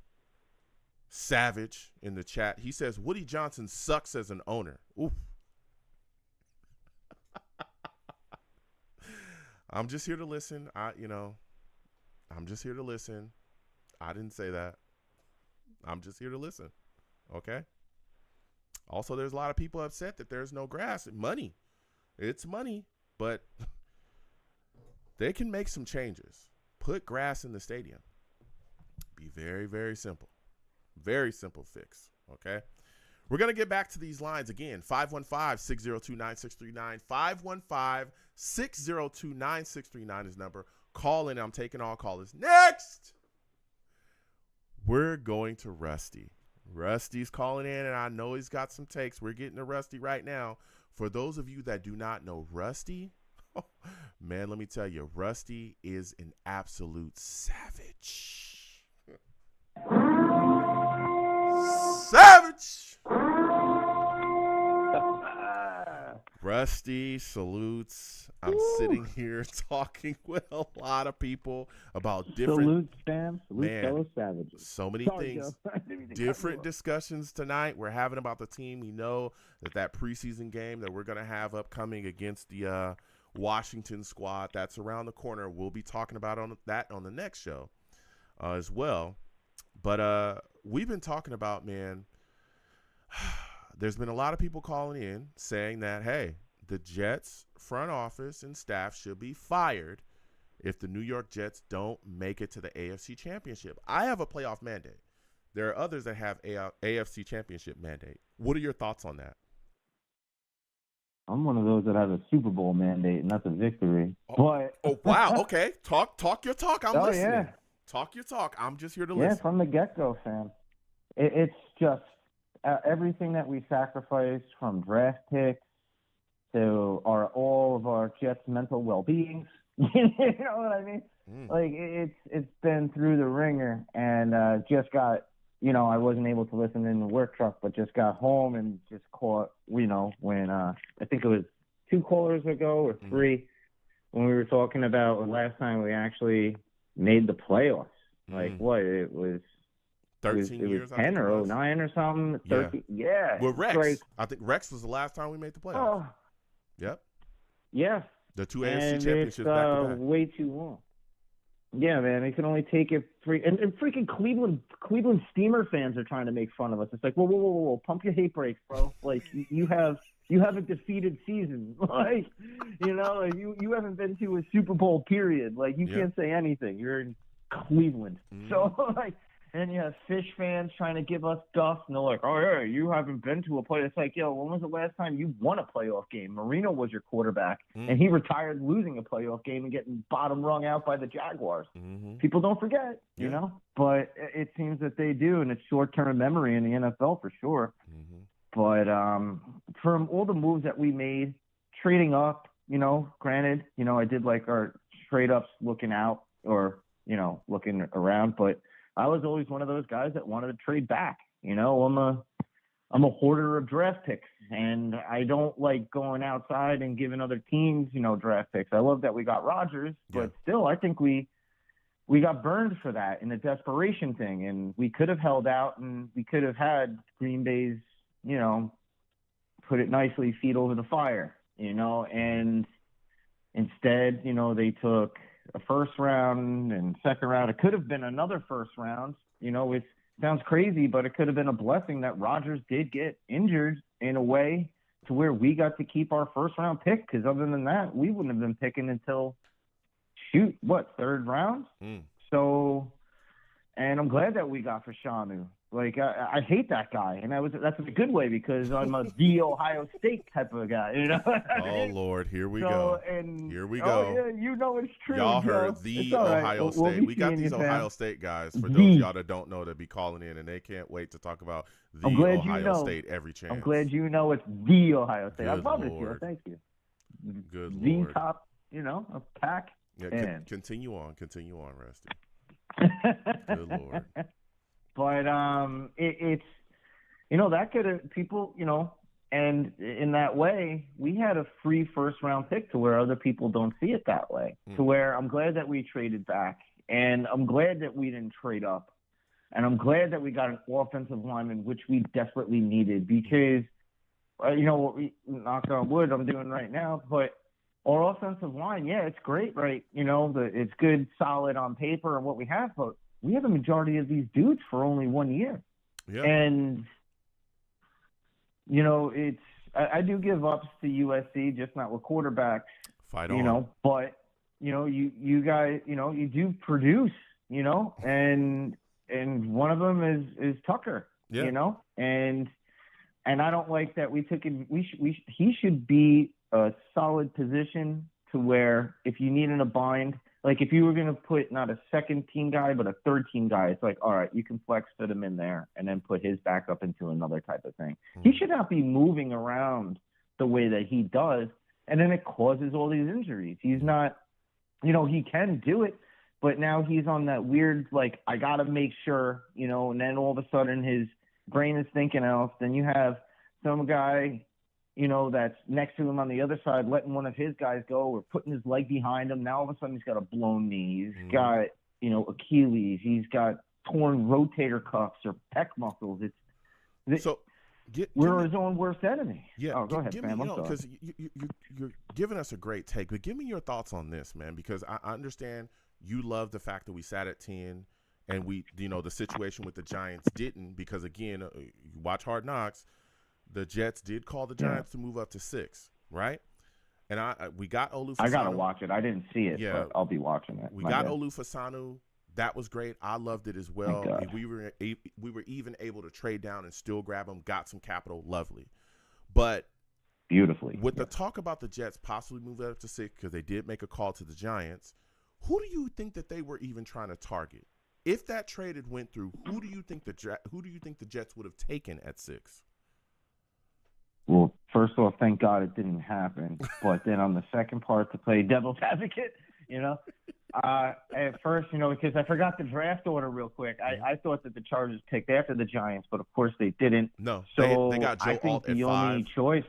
Savage in the chat. He says, Woody Johnson sucks as an owner. Oof. I'm just here to listen. I'm just here to listen. I didn't say that. I'm just here to listen. Okay? Also, there's a lot of people upset that there's no grass. Money. It's money. But they can make some changes. Put grass in the stadium. Be very, very simple. Very simple fix. Okay? We're going to get back to these lines again. 515-602-9639. 515-602-9639 is number. Call in. I'm taking all callers. Next, we're going to Rusty. Rusty's calling in, and I know he's got some takes. We're getting to Rusty right now. For those of you that do not know Rusty, man, let me tell you, Rusty is an absolute savage. Savage! Rusty salutes. I'm sitting here talking with a lot of people about different. Salute, fam. Salute, fellow savages. So many things. Different discussions tonight we're having about the team. We know that preseason game that we're going to have upcoming against the Washington squad, that's around the corner. We'll be talking about that on the next show as well. But we've been talking about, man, there's been a lot of people calling in saying that, hey, the Jets front office and staff should be fired if the New York Jets don't make it to the AFC Championship. I have a playoff mandate. There are others that have AFC Championship mandate. What are your thoughts on that? I'm one of those that has a Super Bowl mandate, and that's a victory. Oh wow. Okay. Talk your talk. I'm listening. Yeah. Talk your talk. I'm just here to listen. Yeah, from the get-go, fam. It's just everything that we sacrificed, from draft picks to all of our Jets' mental well-being. You know what I mean? Like, it's been through the ringer, and just got, I wasn't able to listen in the work truck, but just got home and just caught, when I think it was 2 callers ago or 3, when we were talking about last time we actually made the playoffs. Like, what? It was 13 it years. was 10 or 09 or something. 13. Yeah. Well, Rex. Great. I think Rex was the last time we made the playoffs. Oh. Yep. Yeah. The 2 AFC and championships it's, back to back. way too long. Yeah, man. They can only take it free. And freaking Cleveland Steamer fans are trying to make fun of us. It's like, whoa. Pump your hate brakes, bro. Like, you have a defeated season. Like, you haven't been to a Super Bowl, period. Like, you can't say anything. You're in Cleveland. So, like, and you have Fish fans trying to give us guff, and they're like, oh, yeah, you haven't been to a playoff. It's like, yo, when was the last time you won a playoff game? Marino was your quarterback, and he retired losing a playoff game and getting bottom rung out by the Jaguars. People don't forget, you know? But it seems that they do, and it's short-term memory in the NFL for sure. But from all the moves that we made, trading up, granted, I did like our trade-ups looking out or, looking around, but I was always one of those guys that wanted to trade back. I'm I'm a hoarder of draft picks, and I don't like going outside and giving other teams, draft picks. I love that we got Rodgers, but still, I think we got burned for that in a desperation thing, and we could have held out, and we could have had Green Bay's, put it nicely, feet over the fire, and instead, they took a first round and second round. It could have been another first round, it sounds crazy, but it could have been a blessing that Rodgers did get injured in a way to where we got to keep our first round pick, because other than that, we wouldn't have been picking until third round? So, and I'm glad that we got Fashanu. Like, I hate that guy, and that's in a good way, because I'm a the Ohio State type of guy, Oh, Lord, here we go. Here we go. Yeah, it's true. Y'all heard the Ohio State. We got these Ohio State guys, for those of y'all that don't know, that be calling in, and they can't wait to talk about the Ohio State every chance. I'm glad you know it's the Ohio State. Good I love Lord. it, Thank you. Good the Lord. Top, a pack. Yeah, continue on, Rusty. Good Lord. But it's that could have people and in that way we had a free first round pick, to where other people don't see it that way. To where I'm glad that we traded back, and I'm glad that we didn't trade up, and I'm glad that we got an offensive lineman, which we desperately needed, because what we, knock on wood, I'm doing right now, but our offensive line, it's great, right? It's good, solid on paper and what we have, but we have a majority of these dudes for only 1 year. Yeah. And, I do give ups to USC, just not with quarterbacks. Fight on. But, you guys, you do produce, and one of them is Tucker, and I don't like that we took it. He should be a solid position, to where if you need in a bind, like if you were going to put not a second team guy, but a third team guy, it's like, all right, you can flex fit him in there and then put his backup into another type of thing. He should not be moving around the way that he does, and then it causes all these injuries. He's not, he can do it, but now he's on that weird, like, I got to make sure, and then all of a sudden his brain is thinking else. Then you have some guy, that's next to him on the other side, letting one of his guys go or putting his leg behind him. Now all of a sudden he's got a blown knee. He's got, Achilles. He's got torn rotator cuffs or pec muscles. We're his own worst enemy. Yeah. Oh, go ahead, Sam. I'm sorry. Because you're giving us a great take, but give me your thoughts on this, man, because I understand you love the fact that we sat at 10 and we, the situation with the Giants didn't, because, again, you watch Hard Knocks, the Jets did call the Giants to move up to 6, right? And we got Olu Fasanu. I got to watch it. I didn't see it, but I'll be watching it. We got Olu Fasanu. That was great. I loved it as well. We were even able to trade down and still grab him, got some capital. Lovely. But beautifully. With the talk about the Jets possibly moving up to 6, because they did make a call to the Giants, who do you think that they were even trying to target? If that trade had went through, who do you think the Jets would have taken at 6? Well, first off, thank God it didn't happen. But then on the second part, to play devil's advocate, at first, because I forgot the draft order real quick. I thought that the Chargers picked after the Giants, but of course they didn't. No, so they got Joe I think Alt the at only 5. choice.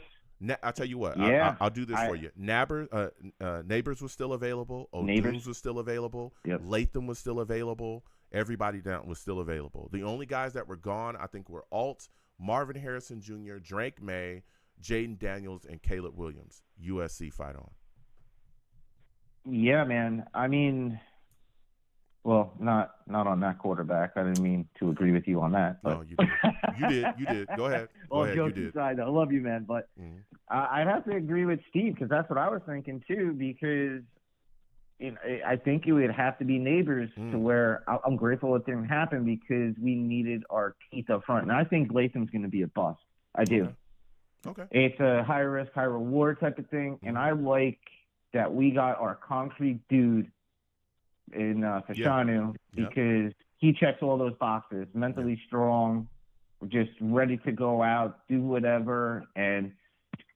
I'll tell you what. Yeah, I'll do this for you. Neighbors was still available. O'Doones was still available. Yep. Latham was still available. Everybody down was still available. The only guys that were gone, I think, were Alt, Marvin Harrison Jr., Drake May, Jaden Daniels, and Caleb Williams. USC, fight on. Yeah, man. I mean, well, not on that quarterback. I didn't mean to agree with you on that. But. No, you did. You did. Go ahead. Jokes aside, I love you, man. But I'd have to agree with Steve, because that's what I was thinking too. Because I think it would have to be Neighbors, to where I'm grateful it didn't happen, because we needed our teeth up front. And I think Latham's going to be a bust. I do. Okay. It's a high risk, high reward type of thing, and I like that we got our concrete dude in Fashanu, because he checks all those boxes. Mentally strong, just ready to go out, do whatever, and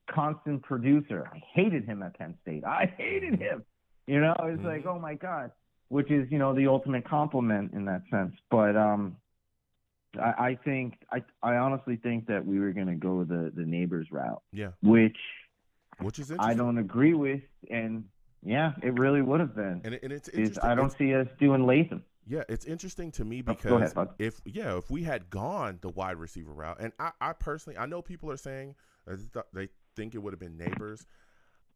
constant producer. I hated him at Penn State. I hated him. It's like, oh my God, which is the ultimate compliment in that sense. But I honestly think that we were going to go the neighbors route. Yeah. Which is interesting. I don't agree with, and yeah, it really would have been. And it's interesting. I don't see us doing Latham. Yeah, it's interesting to me Go because ahead, if we had gone the wide receiver route, and I personally, I know people are saying they think it would have been neighbors.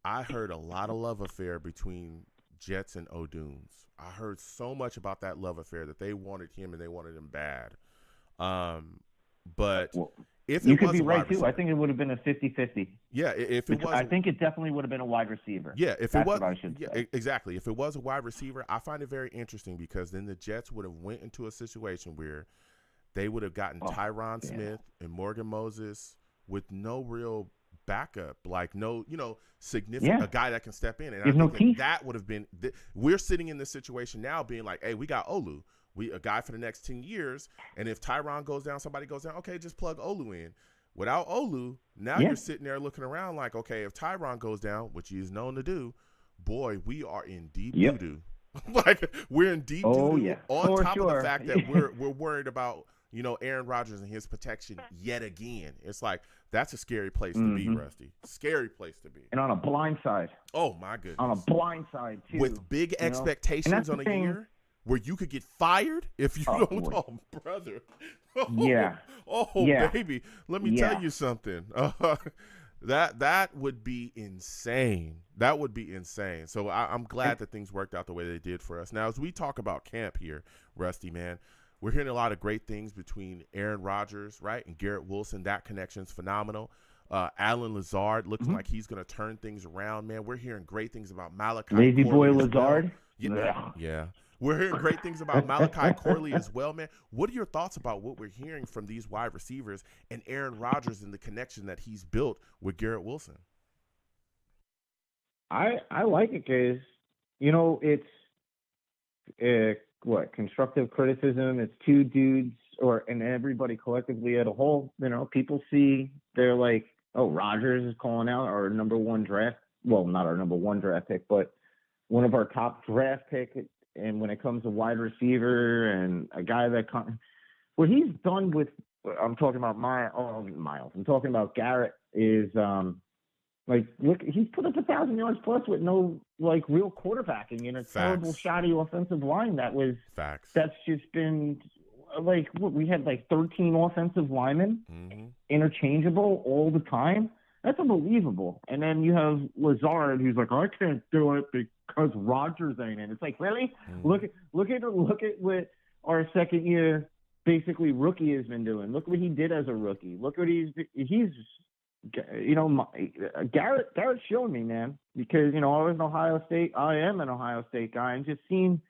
I heard a lot of love affair between Jets and O'Doones. I heard so much about that love affair that they wanted him and they wanted him bad. But if you it could was be a wide right too. receiver, I think it would have been a 50-50. Yeah, if it was, I think it definitely would have been a wide receiver. Yeah, if That's it was, what I should say. Exactly. If it was a wide receiver, I find it very interesting because then the Jets would have went into a situation where they would have gotten Tyron Smith and Morgan Moses with no real backup, like no, significant a guy that can step in. And I think that would have been. We're sitting in this situation now, being like, hey, we got Olu. A guy for the next 10 years, and if Tyron goes down, somebody goes down, okay, just plug Olu in. Without Olu, now you're sitting there looking around like, okay, if Tyron goes down, which he is known to do, boy, we are in deep doo-doo. Like, we're in deep doo-doo on top of the fact that we're worried about, Aaron Rodgers and his protection yet again. It's like, that's a scary place to be, Rusty. Scary place to be. And on a blind side. Oh, my goodness. On a blind side, too. With big expectations on a year. Where you could get fired if you don't. Boy. Oh, brother. Baby. Let me tell you something. That would be insane. That would be insane. So I'm glad that things worked out the way they did for us. Now, as we talk about camp here, Rusty, man, we're hearing a lot of great things between Aaron Rodgers, right, and Garrett Wilson. That connection's phenomenal. Alan Lazard looks like he's going to turn things around, man. We're hearing great things about Malachi. Lazy Corley boy as well. Lazard. Yeah. We're hearing great things about Malachi Corley as well, man. What are your thoughts about what we're hearing from these wide receivers and Aaron Rodgers and the connection that he's built with Garrett Wilson? I like it because, it's constructive criticism. It's two dudes and everybody collectively as a whole. People see, they're like, oh, Rodgers is calling out our number one draft. Well, not our number one draft pick, but one of our top draft picks. And when it comes to wide receiver and a guy that what he's done with, I'm talking about Miles. I'm talking about Garrett is look, he's put up 1,000 yards plus with no real quarterbacking in a terrible, shoddy offensive line. That's just been we had 13 offensive linemen interchangeable all the time. That's unbelievable. And then you have Lazard, who's like, I can't do it because Rodgers ain't in. It's like, really? Look at what our second year, basically rookie has been doing. Look what he did as a rookie. Look what he's Garrett's showing me, man, because I was an Ohio State. I am an Ohio State guy, and just seen,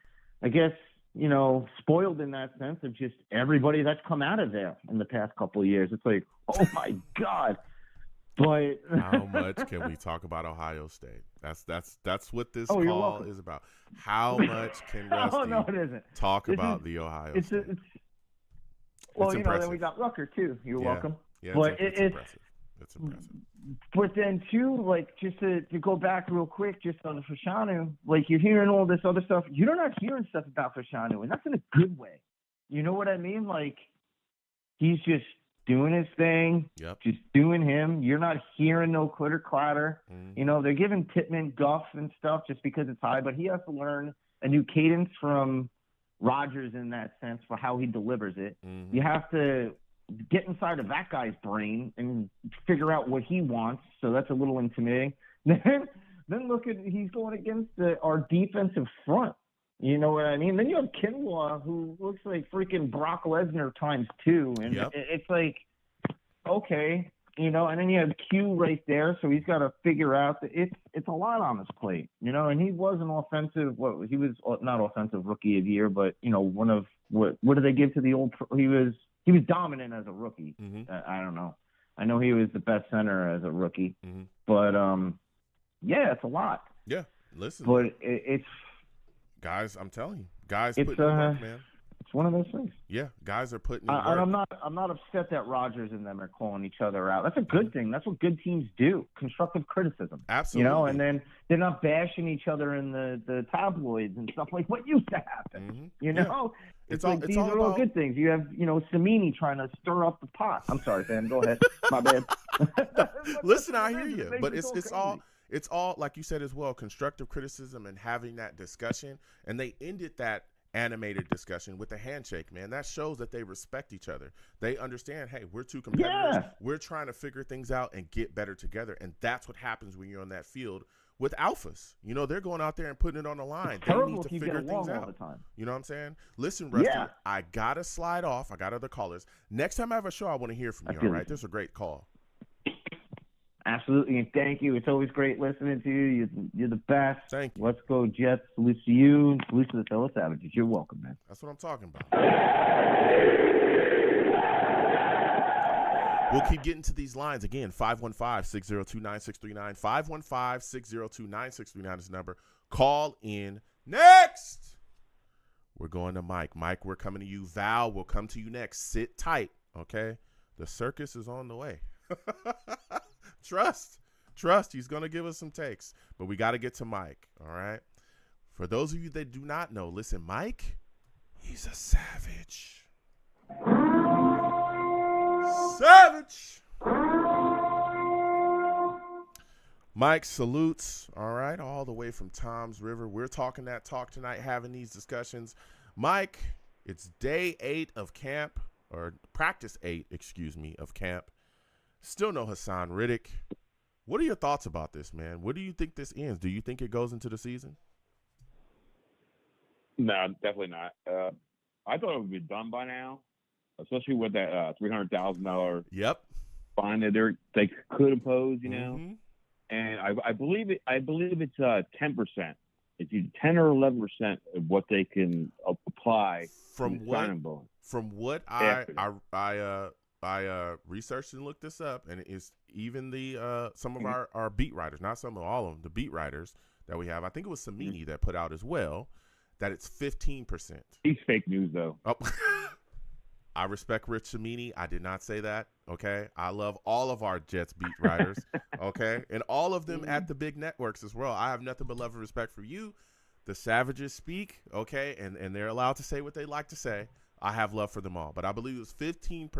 I guess, spoiled in that sense of just everybody that's come out of there in the past couple of years. It's like, oh my God. But how much can we talk about Ohio State? That's what this call is about. How much can Rusty talk about the Ohio State? Then we got Rucker too. You're welcome. Yeah, but it's impressive. It's impressive. But then too, just to go back real quick, just on the Fashanu, you're hearing all this other stuff. You're not hearing stuff about Fashanu, and that's in a good way. You know what I mean? He's just doing his thing, just doing him. You're not hearing no clitter clatter. They're giving Pittman guff and stuff just because it's high, but he has to learn a new cadence from Rodgers in that sense for how he delivers it. You have to get inside of that guy's brain and figure out what he wants. So that's a little intimidating. Then look at, he's going against our defensive front. You know what I mean? Then you have Kinlaw, who looks like freaking Brock Lesnar times 2. And it's like, okay, and then you have Q right there. So he's got to figure out that it's a lot on his plate, and he was an offensive, he was not offensive rookie of the year, but, one of, what do they give to the old, he was dominant as a rookie. I don't know. I know he was the best center as a rookie, but, it's a lot. Yeah. Listen, but it's, guys, I'm telling you, guys, put in the work, man. It's one of those things. Yeah, guys are putting in work. And I'm not upset that Rodgers and them are calling each other out. That's a good thing. That's what good teams do. Constructive criticism. Absolutely. And then they're not bashing each other in the tabloids and stuff like what used to happen. Yeah. It's like these are all good things. You have, Samini trying to stir up the pot. I'm sorry, Sam. Go ahead. My bad. Listen, I hear you, but it's all like you said as well, constructive criticism and having that discussion. And they ended that animated discussion with a handshake, man. That shows that they respect each other. They understand, hey, we're two competitors. Yeah. We're trying to figure things out and get better together. And that's what happens when you're on that field with alphas. They're going out there and putting it on the line. They need to figure things out. All the time. You know what I'm saying? Listen, Rusty, I got to slide off. I got other callers. Next time I have a show, I want to hear from you, all right? This is a great call. Absolutely, and thank you. It's always great listening to you. You're the best. Thank you. Let's go, Jets. Salute to you, and salute to the fellow Savages. You're welcome, man. That's what I'm talking about. We'll keep getting to these lines. Again, 515-602-9639. 515-602-9639 is the number. Call in next. We're going to Mike. Mike, we're coming to you. Val, we'll come to you next. Sit tight, okay? The circus is on the way. Trust. He's going to give us some takes. But we got to get to Mike, all right? For those of you that do not know, listen, Mike, he's a savage. Savage. Mike salutes, all right, all the way from Tom's River. We're talking that talk tonight, having these discussions. Mike, it's day 8 of camp, or practice 8, of camp. Still no Haason Reddick. What are your thoughts about this, man? What do you think this ends? Do you think it goes into the season? No, definitely not. I thought it would be done by now, especially with that $300,000 fine that they could impose, And I believe it's 10%. It's either 10 or 11% of what they can apply from what I researched and looked this up, and it's even the some of our beat writers, not some of all of them, the beat writers that we have. I think it was Samini that put out as well that it's 15%. He's fake news though. Oh. I respect Rich Samini. I did not say that. Okay, I love all of our Jets beat writers. Okay, and all of them at the big networks as well. I have nothing but love and respect for you. The Savages speak, okay, and they're allowed to say what they like to say. I have love for them all, but I believe it was 15%